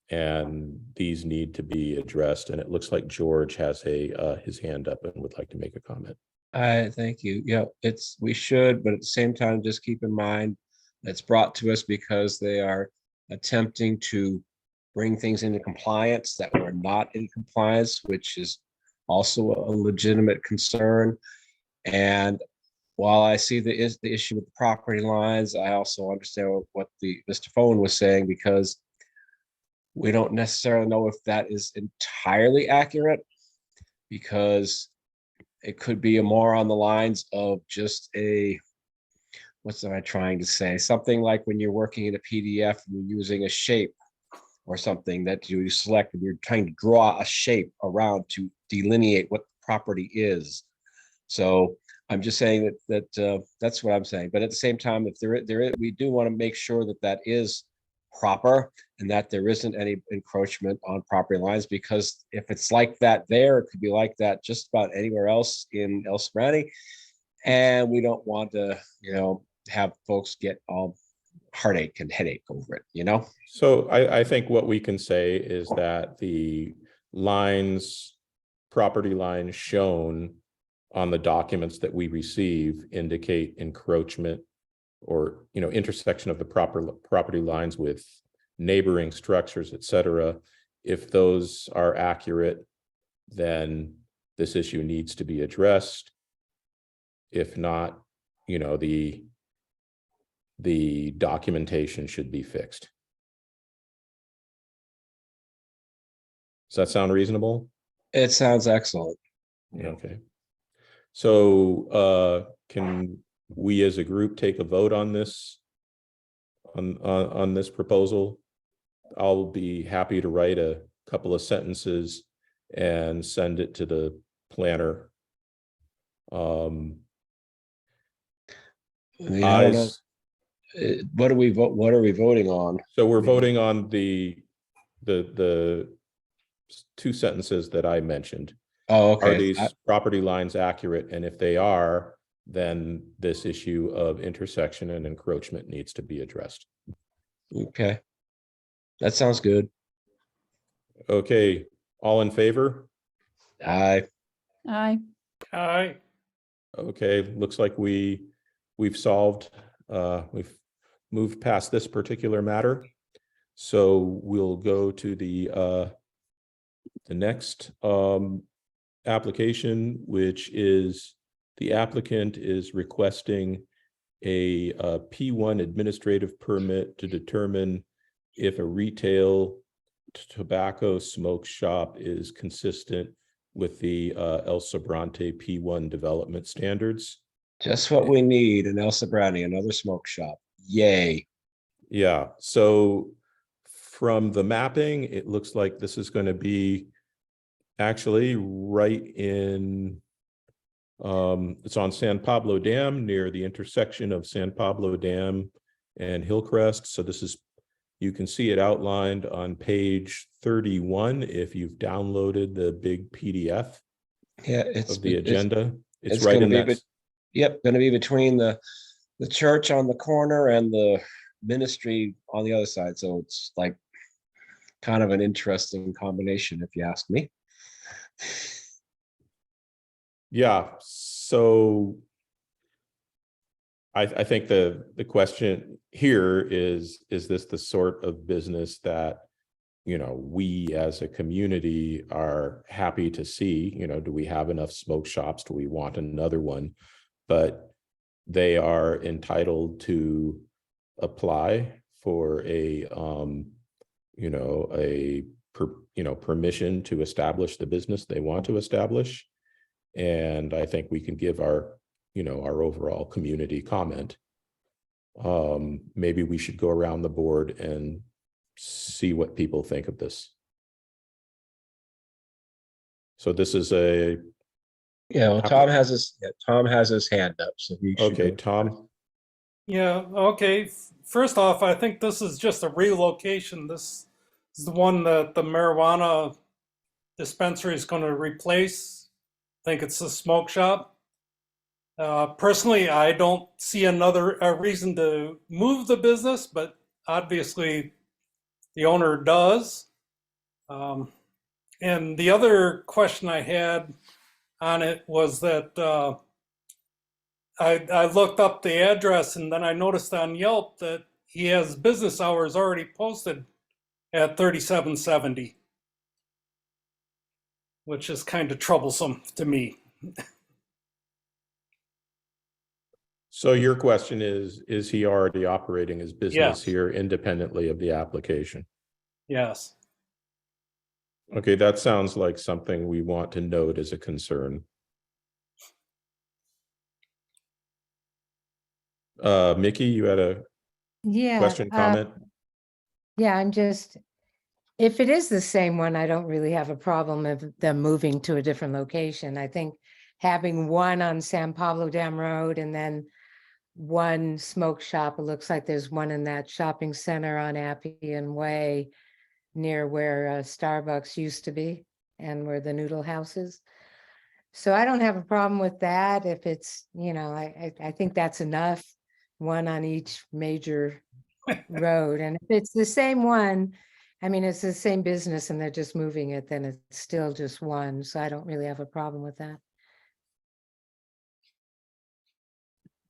And these need to be addressed. And it looks like George has his hand up and would like to make a comment. Thank you. Yeah, we should, but at the same time, just keep in mind that's brought to us because they are attempting to bring things into compliance that were not in compliance, which is also a legitimate concern. And while I see the issue with the property lines, I also understand what Mr. Fohn was saying, because we don't necessarily know if that is entirely accurate, because it could be more on the lines of just what's am I trying to say? Something like when you're working in a PDF and you're using a shape or something that you select and you're trying to draw a shape around to delineate what the property is. So I'm just saying that that's what I'm saying. But at the same time, if we do want to make sure that that is proper and that there isn't any encroachment on property lines, because if it's like that there, it could be like that just about anywhere else in El Sobrante. And we don't want to, have folks get all heartache and headache over it, So I think what we can say is that the property lines shown on the documents that we receive indicate encroachment or, intersection of the property lines with neighboring structures, et cetera. If those are accurate, then this issue needs to be addressed. If not, the documentation should be fixed. Does that sound reasonable? It sounds excellent. Okay. So can we as a group take a vote on this, on this proposal? I'll be happy to write a couple of sentences and send it to the planner. Ayes. What are we voting on? So we're voting on the two sentences that I mentioned. Oh, okay. Are these property lines accurate? And if they are, then this issue of intersection and encroachment needs to be addressed. Okay. That sounds good. Okay, all in favor? Aye. Aye. Aye. Okay, looks like we've solved, we've moved past this particular matter. So we'll go to the next application, which is the applicant is requesting a P1 administrative permit to determine if a retail tobacco smoke shop is consistent with the El Sobrante P1 development standards. Just what we need in El Sobrante, another smoke shop. Yay. Yeah, so from the mapping, it looks like this is going to be actually right in, it's on San Pablo Dam near the intersection of San Pablo Dam and Hillcrest. So this is, you can see it outlined on page 31 if you've downloaded the big PDF Yeah, of the agenda. It's it's right gonna in be that. Yep, gonna be between the church on the corner and the ministry on the other side. So it's like kind of an interesting combination, if you ask me. Yeah, so I think the question here is this the sort of business that we as a community are happy to see, do we have enough smoke shops? Do we want another one? But they are entitled to apply for permission to establish the business they want to establish. And I think we can give our overall community comment. Maybe we should go around the board and see what people think of this. So this is a, Yeah, well, Tom has his hand up, so he should okay, go. Oh, Tom, Yeah, okay. First off, I think this is just a relocation. This is the one that the marijuana dispensary is going to replace. I think it's a smoke shop. Personally, I don't see a reason to move the business, but obviously the owner does. And the other question I had on it was that I looked up the address, and then I noticed on Yelp that he has business hours already posted at 3770, which is kind of troublesome to me. so your question is he already operating his business Yes. here independently of the application? Yes. Okay, that sounds like something we want to note as a concern. Mickey, you had a Yeah. question, comment? Yeah, I'm just, if it is the same one, I don't really have a problem of them moving to a different location. I think having one on San Pablo Dam Road and then one smoke shop, it looks like there's one in that shopping center on Appian Way near where Starbucks used to be and where the Noodle House is. So I don't have a problem with that if it's, I think that's enough, one on each major road. And if it's the same one, I mean, it's the same business and they're just moving it, then it's still just one. So I don't really have a problem with that.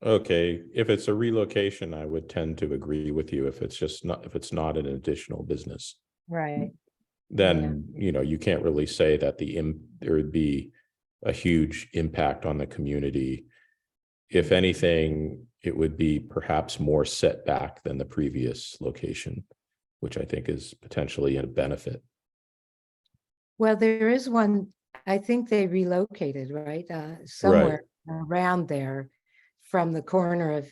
Okay, if it's a relocation, I would tend to agree with you. If it's not an additional business, Right. then, you can't really say that there would be a huge impact on the community. If anything, it would be perhaps more setback than the previous location, which I think is potentially a benefit. Well, there is one, I think they relocated, right? Somewhere around there from the corner of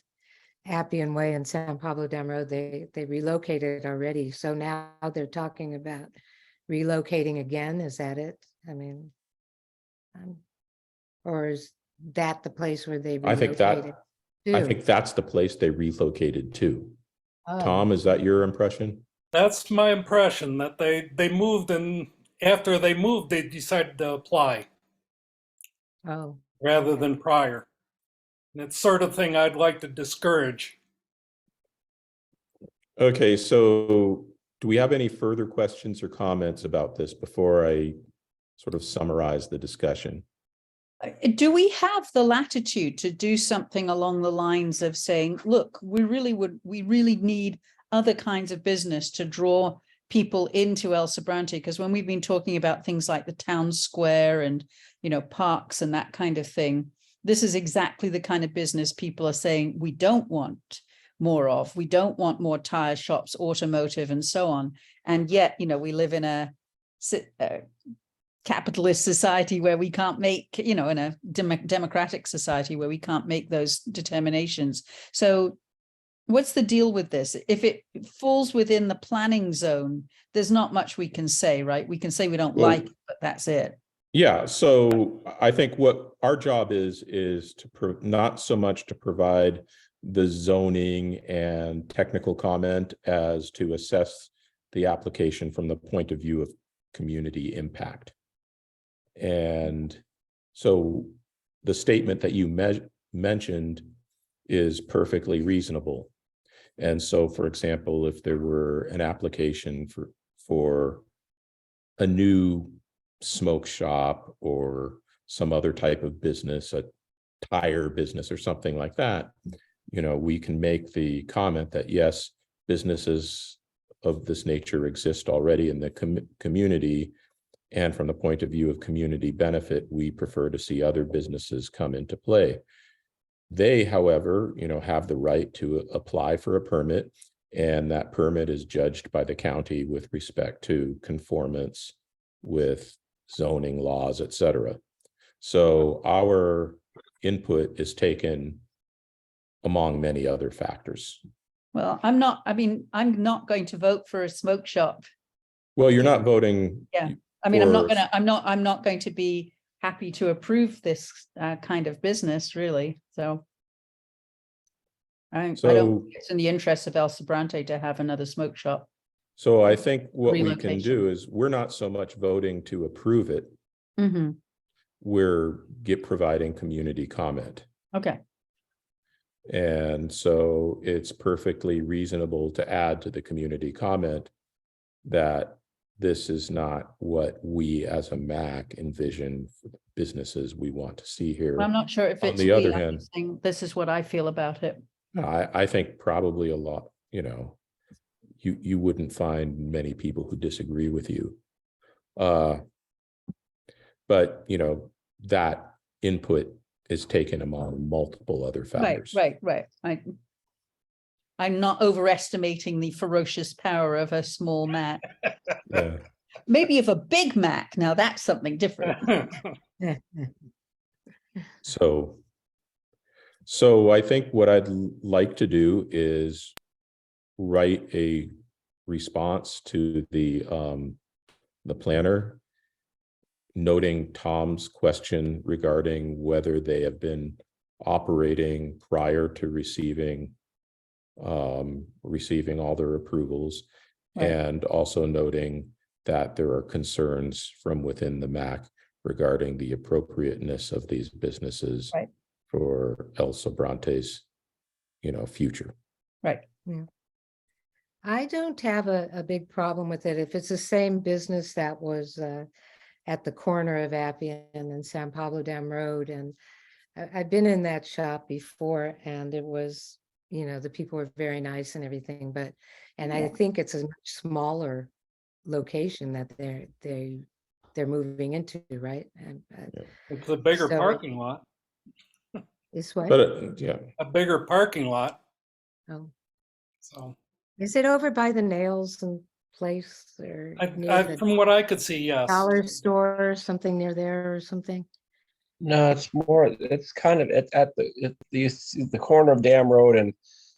Appian Way and San Pablo Dam Road, they relocated already. So now they're talking about relocating again. Is that it? I mean, or is that the place where they I think relocated? that's the place they relocated to. Oh, Tom, is that your impression? That's my impression, that they moved, and after they moved, they decided to apply Oh, rather than prior. And it's sort of thing I'd like to discourage. Okay, so do we have any further questions or comments about this before I sort of summarize the discussion? Do we have the latitude to do something along the lines of saying, look, we really need other kinds of business to draw people into El Sobrante? Because when we've been talking about things like the town square and, parks and that kind of thing, this is exactly the kind of business people are saying we don't want more of. We don't want more tire shops, automotive, and so on. And yet, we live in a capitalist society where we can't make, in a democratic society where we can't make those determinations. So what's the deal with this? If it falls within the planning zone, there's not much we can say, right? We can say we don't like it, but that's it. Yeah, so I think what our job is to not so much to provide the zoning and technical comment as to assess the application from the point of view of community impact. And so the statement that you mentioned is perfectly reasonable. And so, for example, if there were an application for a new smoke shop or some other type of business, a tire business or something like that, we can make the comment that yes, businesses of this nature exist already in the community. And from the point of view of community benefit, we prefer to see other businesses come into play. They, however, have the right to apply for a permit, and that permit is judged by the county with respect to conformance with zoning laws, et cetera. So our input is taken among many other factors. Well, I'm not going to vote for a smoke shop. Well, you're not voting. Yeah. I mean, I'm not for- going to be happy to approve this kind of business, really. So I don't think it's in the interest of El Sobrante to have another smoke shop. So I think what we can Relocation. do is we're not so much voting to approve it. Mm-hmm. We're providing community comment. Okay. And so it's perfectly reasonable to add to the community comment that this is not what we as a MAC envision for the businesses we want to see here. I'm not sure if On it's the other me, I'm hand- just saying this is what I feel about it. I think probably a lot, you wouldn't find many people who disagree with you. But, that input is taken among multiple other factors. Right. I'm not overestimating the ferocious power of a small Mac. Yeah. Maybe of a Big Mac. Now that's something different. So I think what I'd like to do is write a response to the planner, noting Tom's question regarding whether they have been operating prior to receiving all their approvals, Right. and also noting that there are concerns from within the MAC regarding the appropriateness of these businesses Right. for El Sobrante's, future. Right. I don't have a big problem with it. If it's the same business that was at the corner of Appian and San Pablo Dam Road, and I've been in that shop before, and it was, the people were very nice and everything, and I think it's a much smaller location that they're moving into, right? It's a bigger So- parking lot, This way. But yeah, a bigger parking lot. Oh, So is it over by the nails and place or near the from what I could see, yes. dollar store or something near there or something? No, it's kind of at the corner of Dam Road and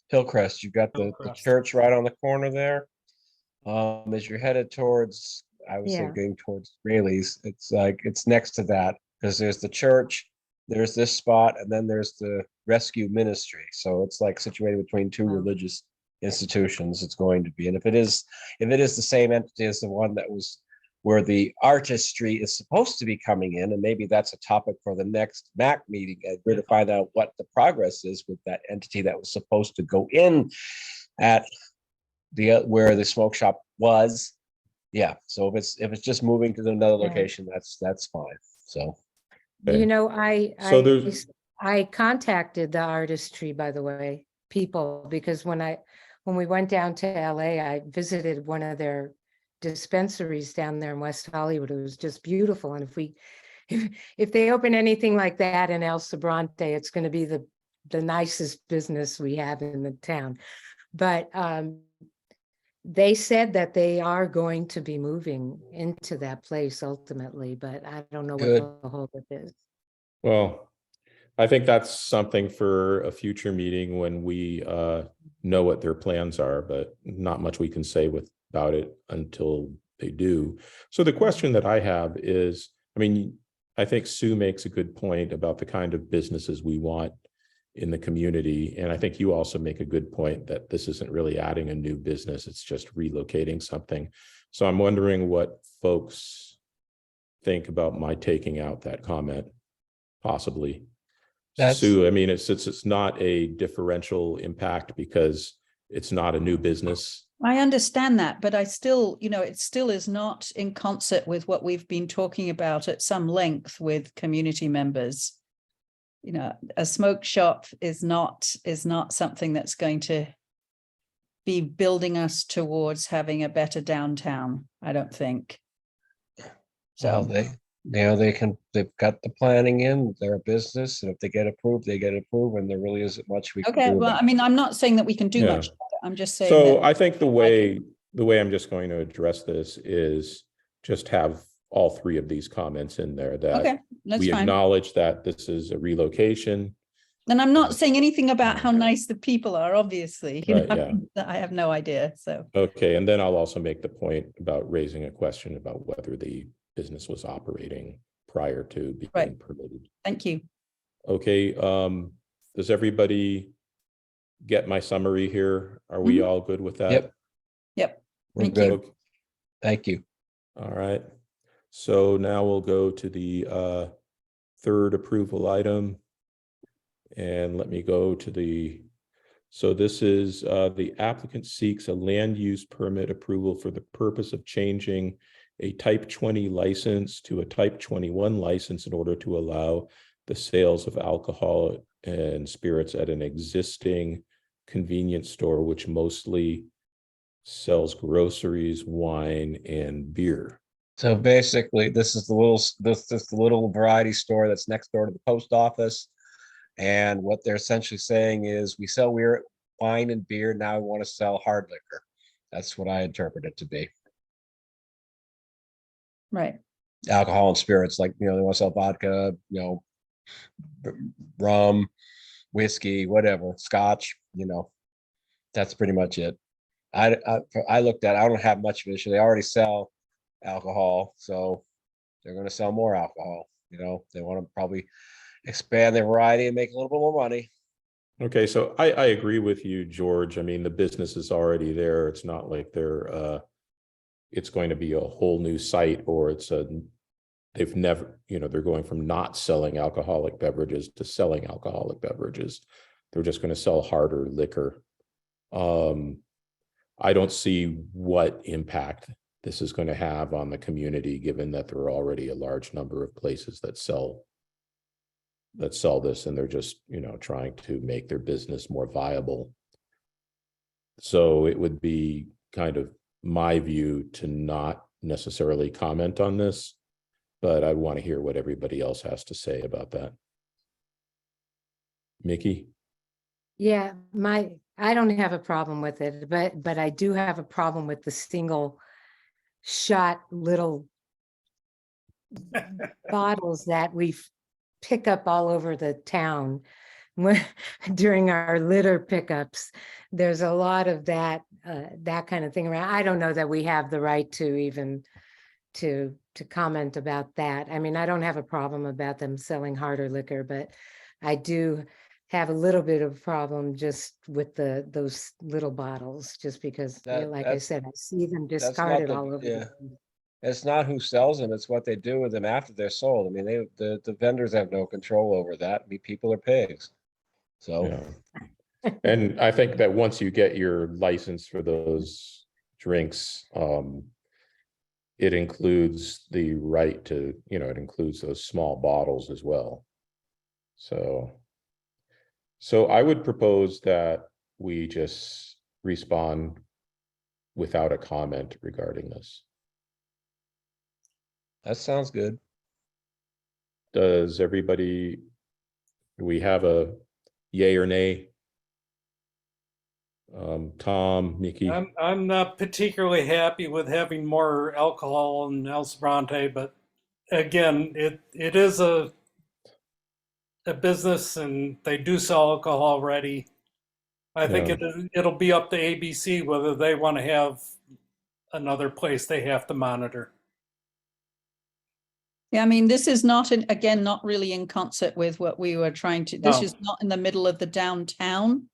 Hillcrest. You've got the Hillcrest. church right on the corner there. As you're headed towards, I would say Yeah. going towards Rayleigh's, it's next to that, because there's the church, there's this spot, and then there's the rescue ministry. So it's like situated between two Wow. religious institutions. It's going to be, and if it is the same entity as the one that was where the artistry is supposed to be coming in, and maybe that's a topic for the next MAC meeting, we're to find out what the progress is with that entity that was supposed to go in at the where the smoke shop was. Yeah, so if it's just moving to another Yeah. location, that's fine. So Okay. So there's- I contacted the artistry, by the way, people, because when we went down to LA, I visited one of their dispensaries down there in West Hollywood. It was just beautiful. And if they open anything like that in El Sobrante, it's going to be the nicest business we have in the town. But they said that they are going to be moving into that place ultimately, but I don't know Good. what the holdup is. Well, I think that's something for a future meeting when we know what their plans are, but not much we can say about it until they do. So the question that I have is, I think Sue makes a good point about the kind of businesses we want in the community. And I think you also make a good point that this isn't really adding a new business, it's just relocating something. So I'm wondering what folks think about my taking out that comment, possibly. That's- Sue, it's not a differential impact because it's not a new business. I understand that, but I still, it still is not in concert with what we've been talking about at some length with community members. A smoke shop is not something that's going to be building us towards having a better downtown, I don't think. So So, they've got the planning in, they're a business, and if they get approved, they get approved, and there really isn't much we can okay, do well, about I mean, I'm not saying that we can do Yeah. much. about it. I'm just saying So that, I think the way I'm just going to address this is just have all three of these comments in there that okay, that's we fine. acknowledge that this is a relocation. And I'm not saying anything about how nice the people are, obviously. You Right, know, yeah. that I have no idea, so. Okay, and then I'll also make the point about raising a question about whether the business was operating prior to being Right. permitted. Thank you. Okay, does everybody get my summary here? Are we all good with that? Yep. Yep. We're Thank good. you. Okay, Thank you. all right. So now we'll go to the third approval item. And let me go to so this is the applicant seeks a land use permit approval for the purpose of changing a type 20 license to a type 21 license in order to allow the sales of alcohol and spirits at an existing convenience store, which mostly sells groceries, wine, and beer. So basically, this is the little variety store that's next door to the post office. And what they're essentially saying is, we sell wine and beer, now we want to sell hard liquor. That's what I interpret it to be. Right. Alcohol and spirits, like, they want to sell vodka, rum, whiskey, whatever, scotch, that's pretty much it. I looked at, I don't have much of an issue. They already sell alcohol, so they're going to sell more alcohol. They want to probably expand their variety and make a little bit more money. Okay, so I agree with you, George. I mean, the business is already there. It's not like it's going to be a whole new site, or they've never, they're going from not selling alcoholic beverages to selling alcoholic beverages. They're just going to sell harder liquor. I don't see what impact this is going to have on the community, given that there are already a large number of places that sell this, and they're just, trying to make their business more viable. So it would be kind of my view to not necessarily comment on this, but I want to hear what everybody else has to say about that. Mickey? Yeah, I don't have a problem with it, but I do have a problem with the single shot little bottles that we pick up all over the town. During our litter pickups, there's a lot of that kind of thing around. I don't know that we have the right to even to comment about that. I mean, I don't have a problem about them selling harder liquor, but I do have a little bit of problem just with those little bottles, just because, like I said, I see them discarded all over. Yeah. It's not who sells them, it's what they do with them after they're sold. I mean, the vendors have no control over that. I mean, people are pigs. So, Yeah. And I think that once you get your license for those drinks, it includes the right to, it includes those small bottles as well. So I would propose that we just respond without a comment regarding this. that sounds good. Do we have a yay or nay? Tom, Mickey? I'm not particularly happy with having more alcohol in El Sobrante, but again, it is a business and they do sell alcohol already. I think it'll be up to ABC whether they want to have another place they have to monitor. Yeah, I mean, this is not, again, not really in concert with what we were trying to, this No. is not in the middle of the downtown.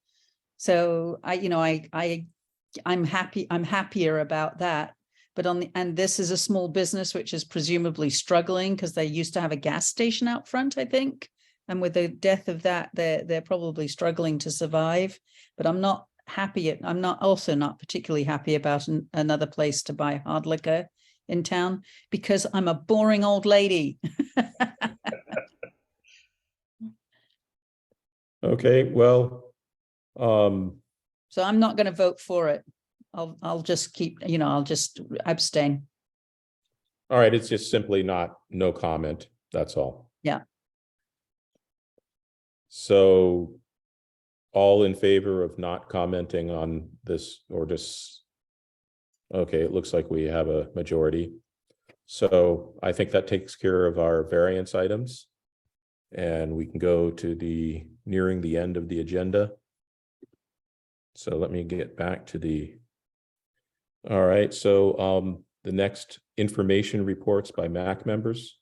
So I'm happier about that. But and this is a small business, which is presumably struggling because they used to have a gas station out front, I think. And with the death of that, they're probably struggling to survive. But I'm not happy. I'm also not particularly happy about another place to buy hard liquor in town, because I'm a boring old lady. Okay, well, So I'm not going to vote for it. I'll just keep, I'll just abstain. All right, it's just simply no comment, that's all. Yeah. So all in favor of not commenting on this or just, okay, it looks like we have a majority. So I think that takes care of our variance items. And we can go to nearing the end of the agenda. So let me get back to all right, so the next information reports by MAC members.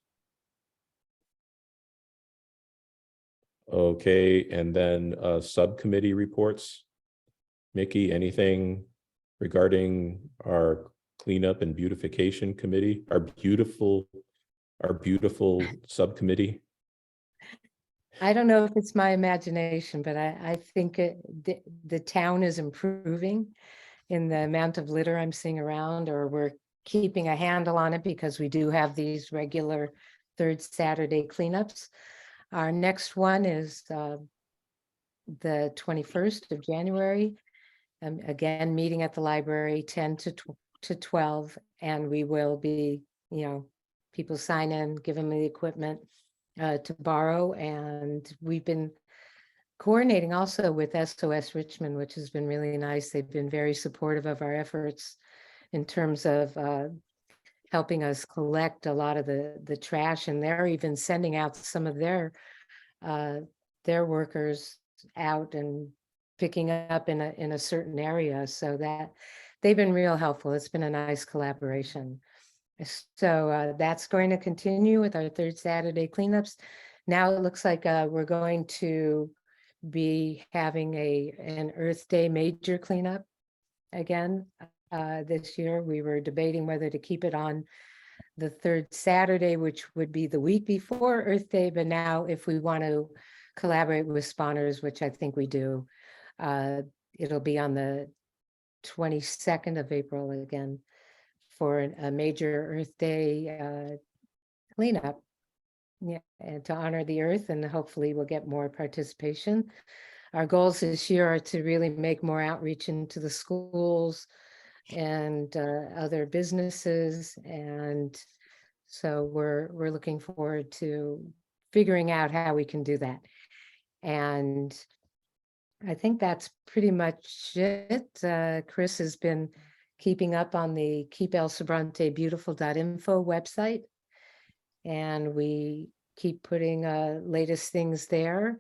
Okay, and then subcommittee reports. Mickey, anything regarding our cleanup and beautification committee, our beautiful subcommittee? I don't know if it's my imagination, but I think the town is improving in the amount of litter I'm seeing around, or we're keeping a handle on it because we do have these regular third Saturday cleanups. Our next one is the 21st of January. Again, meeting at the library 10 to 12, and we will be, people sign in, give them the equipment to borrow. And we've been coordinating also with SOS Richmond, which has been really nice. They've been very supportive of our efforts in terms of helping us collect a lot of the trash, and they're even sending out some of their workers out and picking up in a certain area, so that they've been real helpful. It's been a nice collaboration. So that's going to continue with our third Saturday cleanups. Now it looks like we're going to be having an Earth Day major cleanup again this year. We were debating whether to keep it on the third Saturday, which would be the week before Earth Day, but now if we want to collaborate with spawners, which I think we do, it'll be on the 22nd of April again for a major Earth Day cleanup. Yeah, and to honor the earth, and hopefully we'll get more participation. Our goals this year are to really make more outreach into the schools and other businesses, and so we're looking forward to figuring out how we can do that. And I think that's pretty much it. Chris has been keeping up on the Keep El Sobrante Beautiful.info website, and we keep putting latest things there.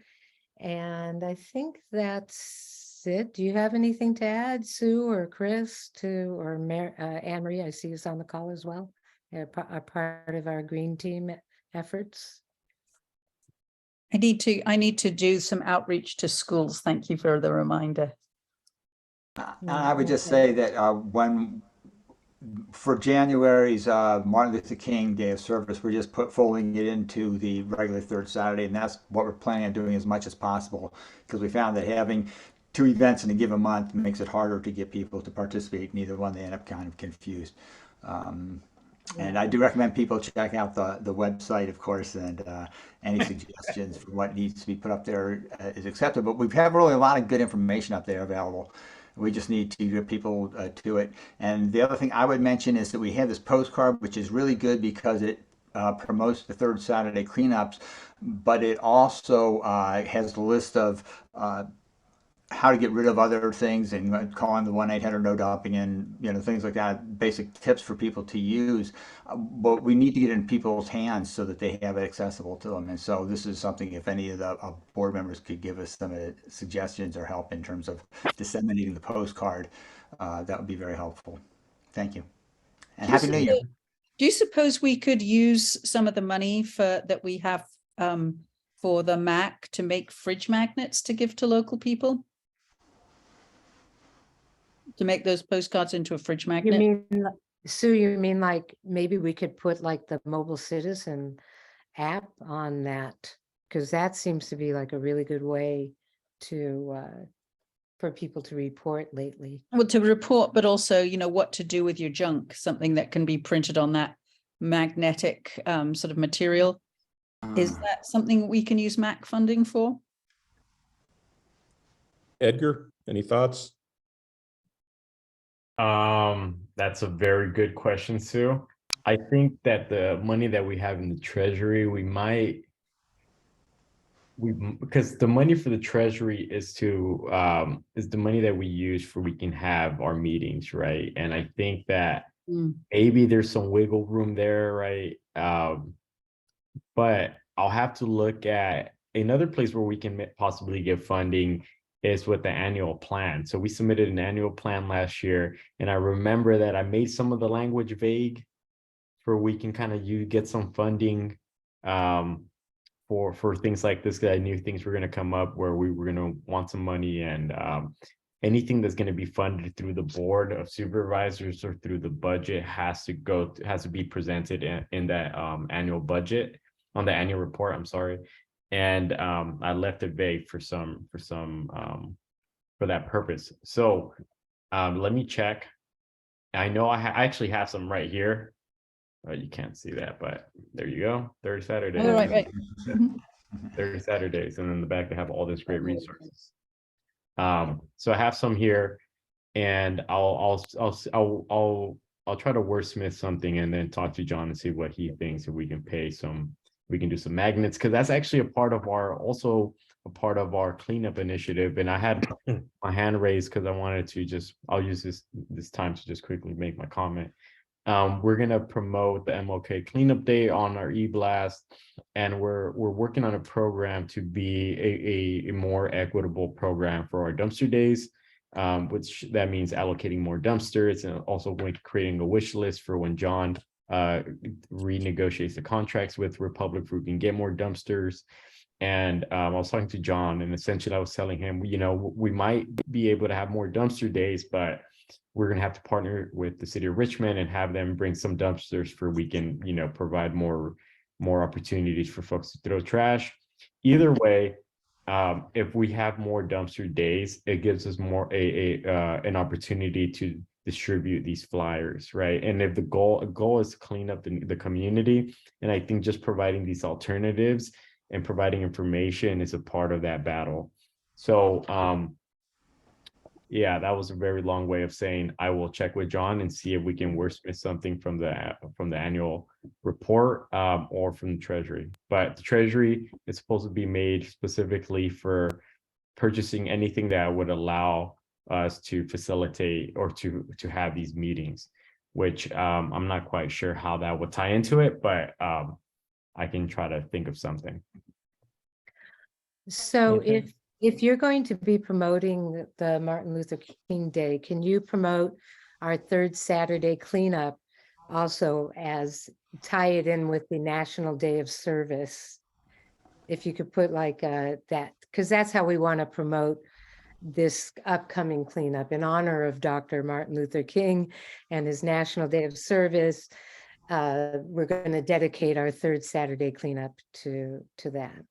And I think that's it. Do you have anything to add, Sue or Chris, or Anne Marie? I see us on the call as well, a part of our green team efforts. I need to do some outreach to schools. Thank you for the reminder. I would just say that for January's Martin Luther King Day of Service, we're just folding it into the regular third Saturday, and that's what we're planning on doing as much as possible, because we found that having 2 events in a given month makes it harder to get people to participate in either one. They end up kind of confused. And I do recommend people check out the website, of course, and any suggestions for what needs to be put up there is accepted. But we have really a lot of good information up there available. We just need to get people to it. And the other thing I would mention is that we have this postcard, which is really good because it promotes the third Saturday cleanups, but it also has the list of how to get rid of other things and calling the 1-800-NO-DUMPING and things like that, basic tips for people to use. But we need to get it in people's hands so that they have it accessible to them. And so this is something, if any of the board members could give us some suggestions or help in terms of disseminating the postcard, that would be very helpful. Thank you. And Happy New Year. Do you suppose we could use some of the money that we have for the MAC to make fridge magnets to give to local people? To make those postcards into a fridge magnet? You mean, Sue, you mean like maybe we could put like the Mobile Citizen app on that? Because that seems to be like a really good way to for people to report lately. Well, to report, but also, what to do with your junk, something that can be printed on that magnetic sort of material. Is that something we can use MAC funding for? Edgar, any thoughts? That's a very good question, Sue. I think that the money that we have in the treasury, because the money for the treasury is the money that we use for we can have our meetings, right? And I think that maybe there's some wiggle room there, right? But I'll have to look at another place where we can possibly get funding is with the annual plan. So we submitted an annual plan last year, and I remember that I made some of the language vague for we can kind of get some funding for things like this, because I knew things were going to come up where we were going to want some money, and anything that's going to be funded through the board of supervisors or through the budget has to be presented in that annual budget, on the annual report, I'm sorry. And I left it vague for that purpose. So let me check. I know I actually have some right here. You can't see that, but there you go. 30 Saturdays. Oh, right. 30 Saturdays, and in the back they have all this great resources. So I have some here, and I'll try to wordsmith something and then talk to John and see what he thinks, if we can do some magnets, because that's actually a part of our cleanup initiative. And I had my hand raised because I wanted to I'll use this time to just quickly make my comment. We're gonna promote the MLK Cleanup Day on our e-blast, and we're working on a program to be a more equitable program for our dumpster days, which that means allocating more dumpsters, and also creating a wish list for when John renegotiates the contracts with Republic, where we can get more dumpsters. And I was talking to John, and essentially I was telling him, we might be able to have more dumpster days, but we're going to have to partner with the city of Richmond and have them bring some dumpsters for we can, provide more opportunities for folks to throw trash. Either way, if we have more dumpster days, it gives us more an opportunity to distribute these flyers, right? And if the goal is to clean up the community, and I think just providing these alternatives and providing information is a part of that battle. So yeah, that was a very long way of saying I will check with John and see if we can wordsmith something from the annual report or from the treasury. But the treasury is supposed to be made specifically for purchasing anything that would allow us to facilitate or to have these meetings, which I'm not quite sure how that would tie into it, but I can try to think of something. So Okay. if you're going to be promoting the Martin Luther King Day, can you promote our third Saturday cleanup also tie it in with the National Day of Service? If you could put like that, because that's how we want to promote this upcoming cleanup in honor of Dr. Martin Luther King and his National Day of Service. We're going to dedicate our third Saturday cleanup to that.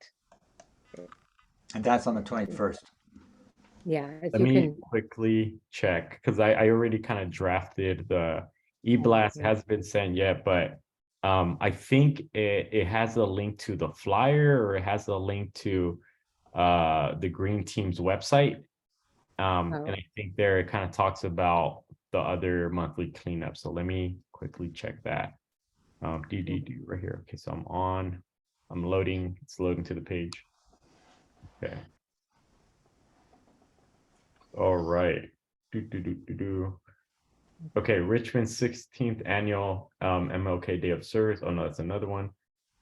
And that's on the 21st. Yeah, if Let you me can. quickly check, because I already kind of drafted the e-blast. Mhm. Hasn't been sent yet, but I think it has a link to the flyer, or it has a link to the Green Team's website. And I think there it kind of talks about the other monthly cleanup. So let me quickly check that. Right here. Okay, so I'm loading. It's loading to the page. Okay. All right. Okay, Richmond's 16th annual MLK Day of Service. Oh no, that's another one.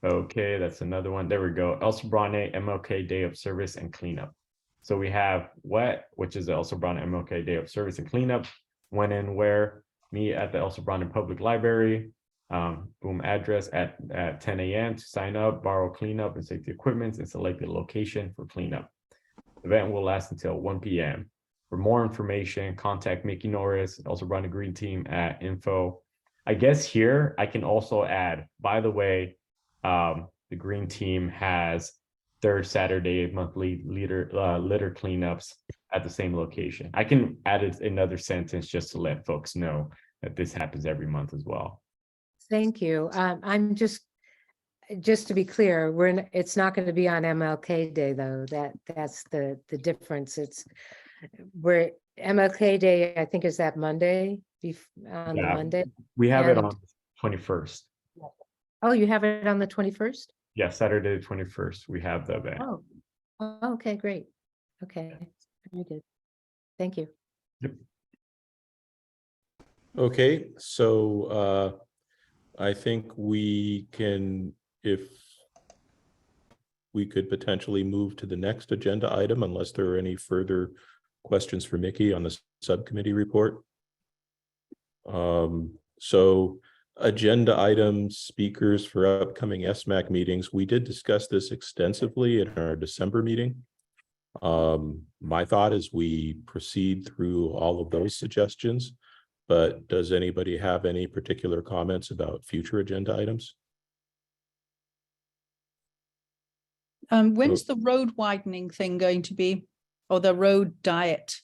Okay, that's another one. There we go. El Sobrante MLK Day of Service and Cleanup. So we have WET, which is the El Sobrante MLK Day of Service and Cleanup. When and where, meet at the El Sobrante Public Library. Boom, address at 10 a.m. to sign up, borrow cleanup and safety equipment, and select the location for cleanup. The event will last until 1 p.m. For more information, contact Mickey Norris, El Sobrante Green Team at info. I guess here I can also add, by the way, the Green Team has third Saturday monthly litter cleanups at the same location. I can add another sentence just to let folks know that this happens every month as well. Thank you. I'm just to be clear, it's not going to be on MLK Day though. That's the difference. MLK Day, I think is that Monday, on the Yeah. Monday. We have it And- on 21st. Oh, you have it on the 21st? Yeah, Saturday the 21st, we have the event. Oh, okay, great. Okay, very good. Thank you. Okay, so I think we can, if we could potentially move to the next agenda item unless there are any further questions for Mickey on the subcommittee report. So agenda items, speakers for upcoming SMAC meetings. We did discuss this extensively in our December meeting. My thought is we proceed through all of those suggestions, but does anybody have any particular comments about future agenda items? When's the road widening thing going to be? Or the road diet?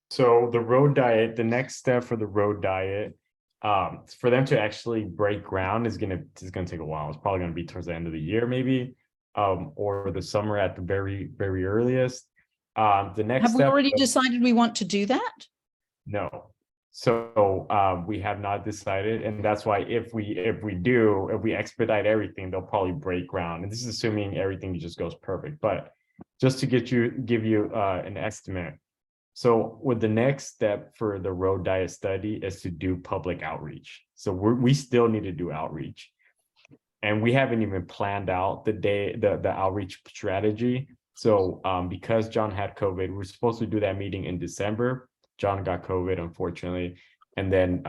So the road diet, the next step for the road diet, for them to actually break ground is gonna take a while. It's probably gonna be towards the end of the year, maybe, or the summer at the very, very earliest. The next Have we step. already decided we want to do that? No. So we have not decided, and that's why if we expedite everything, they'll probably break ground. And this is assuming everything just goes perfect. But just to give you an estimate. So with the next step for the road diet study is to do public outreach. So we still need to do outreach. And we haven't even planned out the outreach strategy. So because John had COVID, we're supposed to do that meeting in December. John got COVID, unfortunately, and then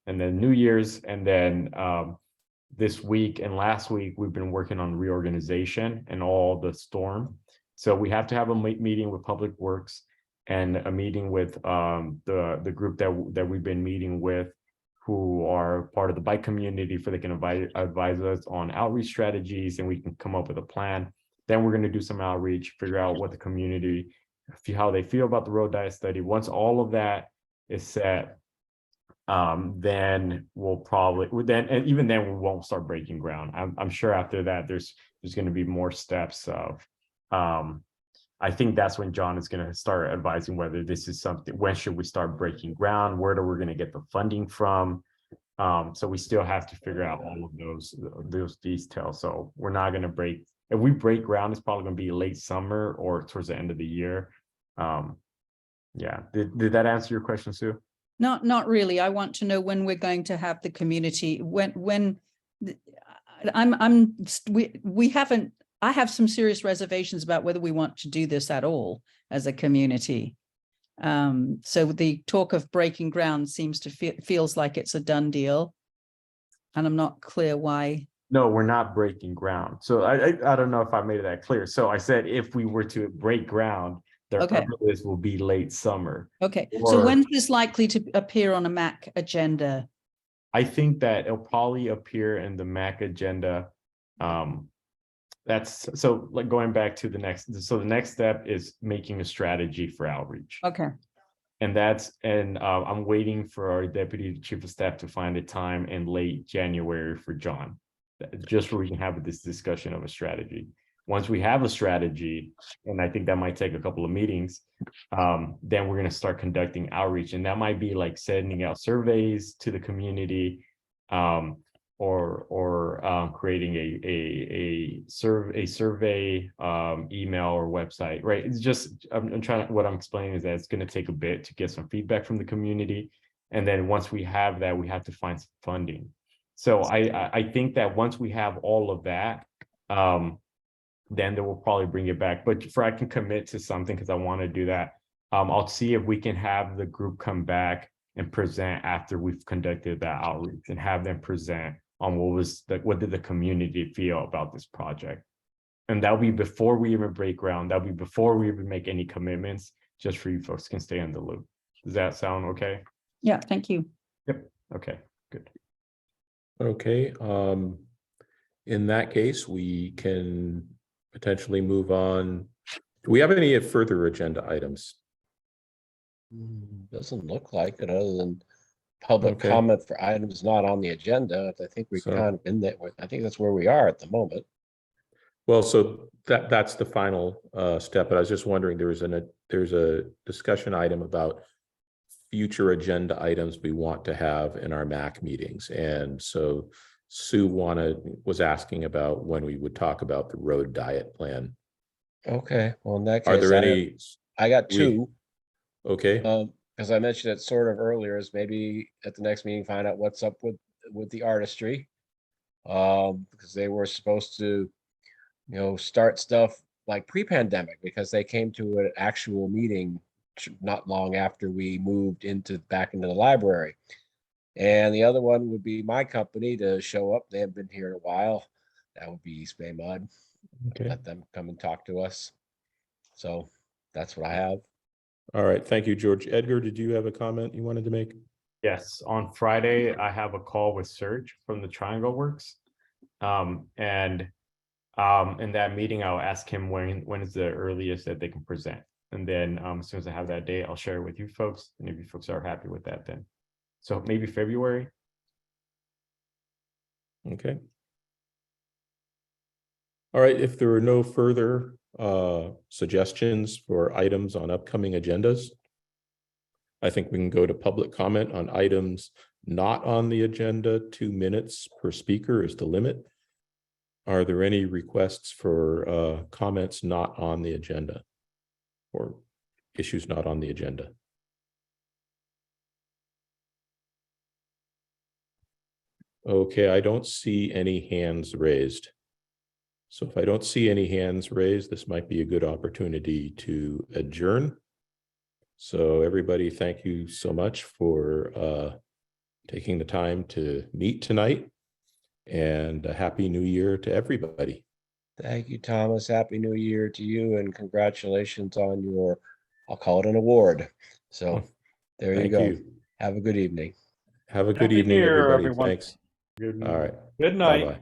New Year's, and then this week and last week we've been working on reorganization and all the storm. So we have to have a meeting with Public Works and a meeting with the group that we've been meeting with, who are part of the bike community, for they can advise us on outreach strategies, and we can come up with a plan. Then we're going to do some outreach, figure out what the community, how they feel about the road diet study. Once all of that is set, then we'll probably and even then we won't start breaking ground. I'm sure after that there's going to be more steps of I think that's when John is going to start advising whether this is something, when should we start breaking ground, where are we going to get the funding from. So we still have to figure out all of those details. So we're not going to break. If we break ground, it's probably going to be late summer or towards the end of the year. Yeah, did that answer your question, Sue? Not really. I want to know when we're going to have the community, I have some serious reservations about whether we want to do this at all as a community. So the talk of breaking ground seems to feels like it's a done deal. And I'm not clear why. No, we're not breaking ground. So I don't know if I made that clear. So I said if we were to break ground, the earliest will be late summer. Okay, so when's this likely to appear on a MAC agenda? I think that it'll probably appear in the MAC agenda. That's so like going back to the next. So the next step is making a strategy for outreach. Okay. And I'm waiting for our deputy chief of staff to find a time in late January for John, just so we can have this discussion of a strategy. Once we have a strategy, and I think that might take a couple of meetings, then we're going to start conducting outreach, and that might be like sending out surveys to the community, or creating a survey email or website, right? It's just what I'm explaining is that it's going to take a bit to get some feedback from the community, and then once we have that, we have to find some funding. So I think that once we have all of that, then they will probably bring it back. But I can commit to something because I want to do that. I'll see if we can have the group come back and present after we've conducted that outreach, and have them present on what did the community feel about this project. And that'll be before we even break ground. That'll be before we even make any commitments, just for you folks can stay in the loop. Does that sound okay? Yeah, thank you. Yep. Okay, good. Okay, in that case, we can potentially move on. Do we have any further agenda items? Doesn't look like it, other than public Okay. comment for items not on the agenda. I think we've So- kind of been there. I think that's where we are at the moment. Well, so that's the final step, but I was just wondering, there was an there's a discussion item about future agenda items we want to have in our MAC meetings. And so Sue was asking about when we would talk about the road diet plan. Okay, well, in that Are case, there any? I got we- two. Okay, Because I mentioned it sort of earlier, is maybe at the next meeting, find out what's up with the artistry. Because they were supposed to, start stuff like pre-pandemic, because they came to an actual meeting not long after we moved back into the library. And the other one would be my company to show up. They haven't been here in a while. That would be East Bay Mud. okay. Let them come and talk to us. So that's what I have. All right, thank you, George. Edgar, did you have a comment you wanted to make? Yes, on Friday, I have a call with Serge from the Triangle Works. And in that meeting, I'll ask him when is the earliest that they can present. And then as soon as I have that date, I'll share it with you folks. And if you folks are happy with that, then. So maybe February. Okay. All right, if there are no further suggestions for items on upcoming agendas, I think we can go to public comment on items not on the agenda. 2 minutes per speaker is the limit. Are there any requests for comments not on the agenda or issues not on the agenda? Okay, I don't see any hands raised. So if I don't see any hands raised, this might be a good opportunity to adjourn. So everybody, thank you so much for taking the time to meet tonight, and a happy new year to everybody. Thank you, Thomas. Happy New Year to you, and congratulations on your, I'll call it an award. So there you Thank go. you. Have a good evening. Have a good Happy evening, New Year, everybody. everyone. Thanks. Good All right. Good night. Bye-bye.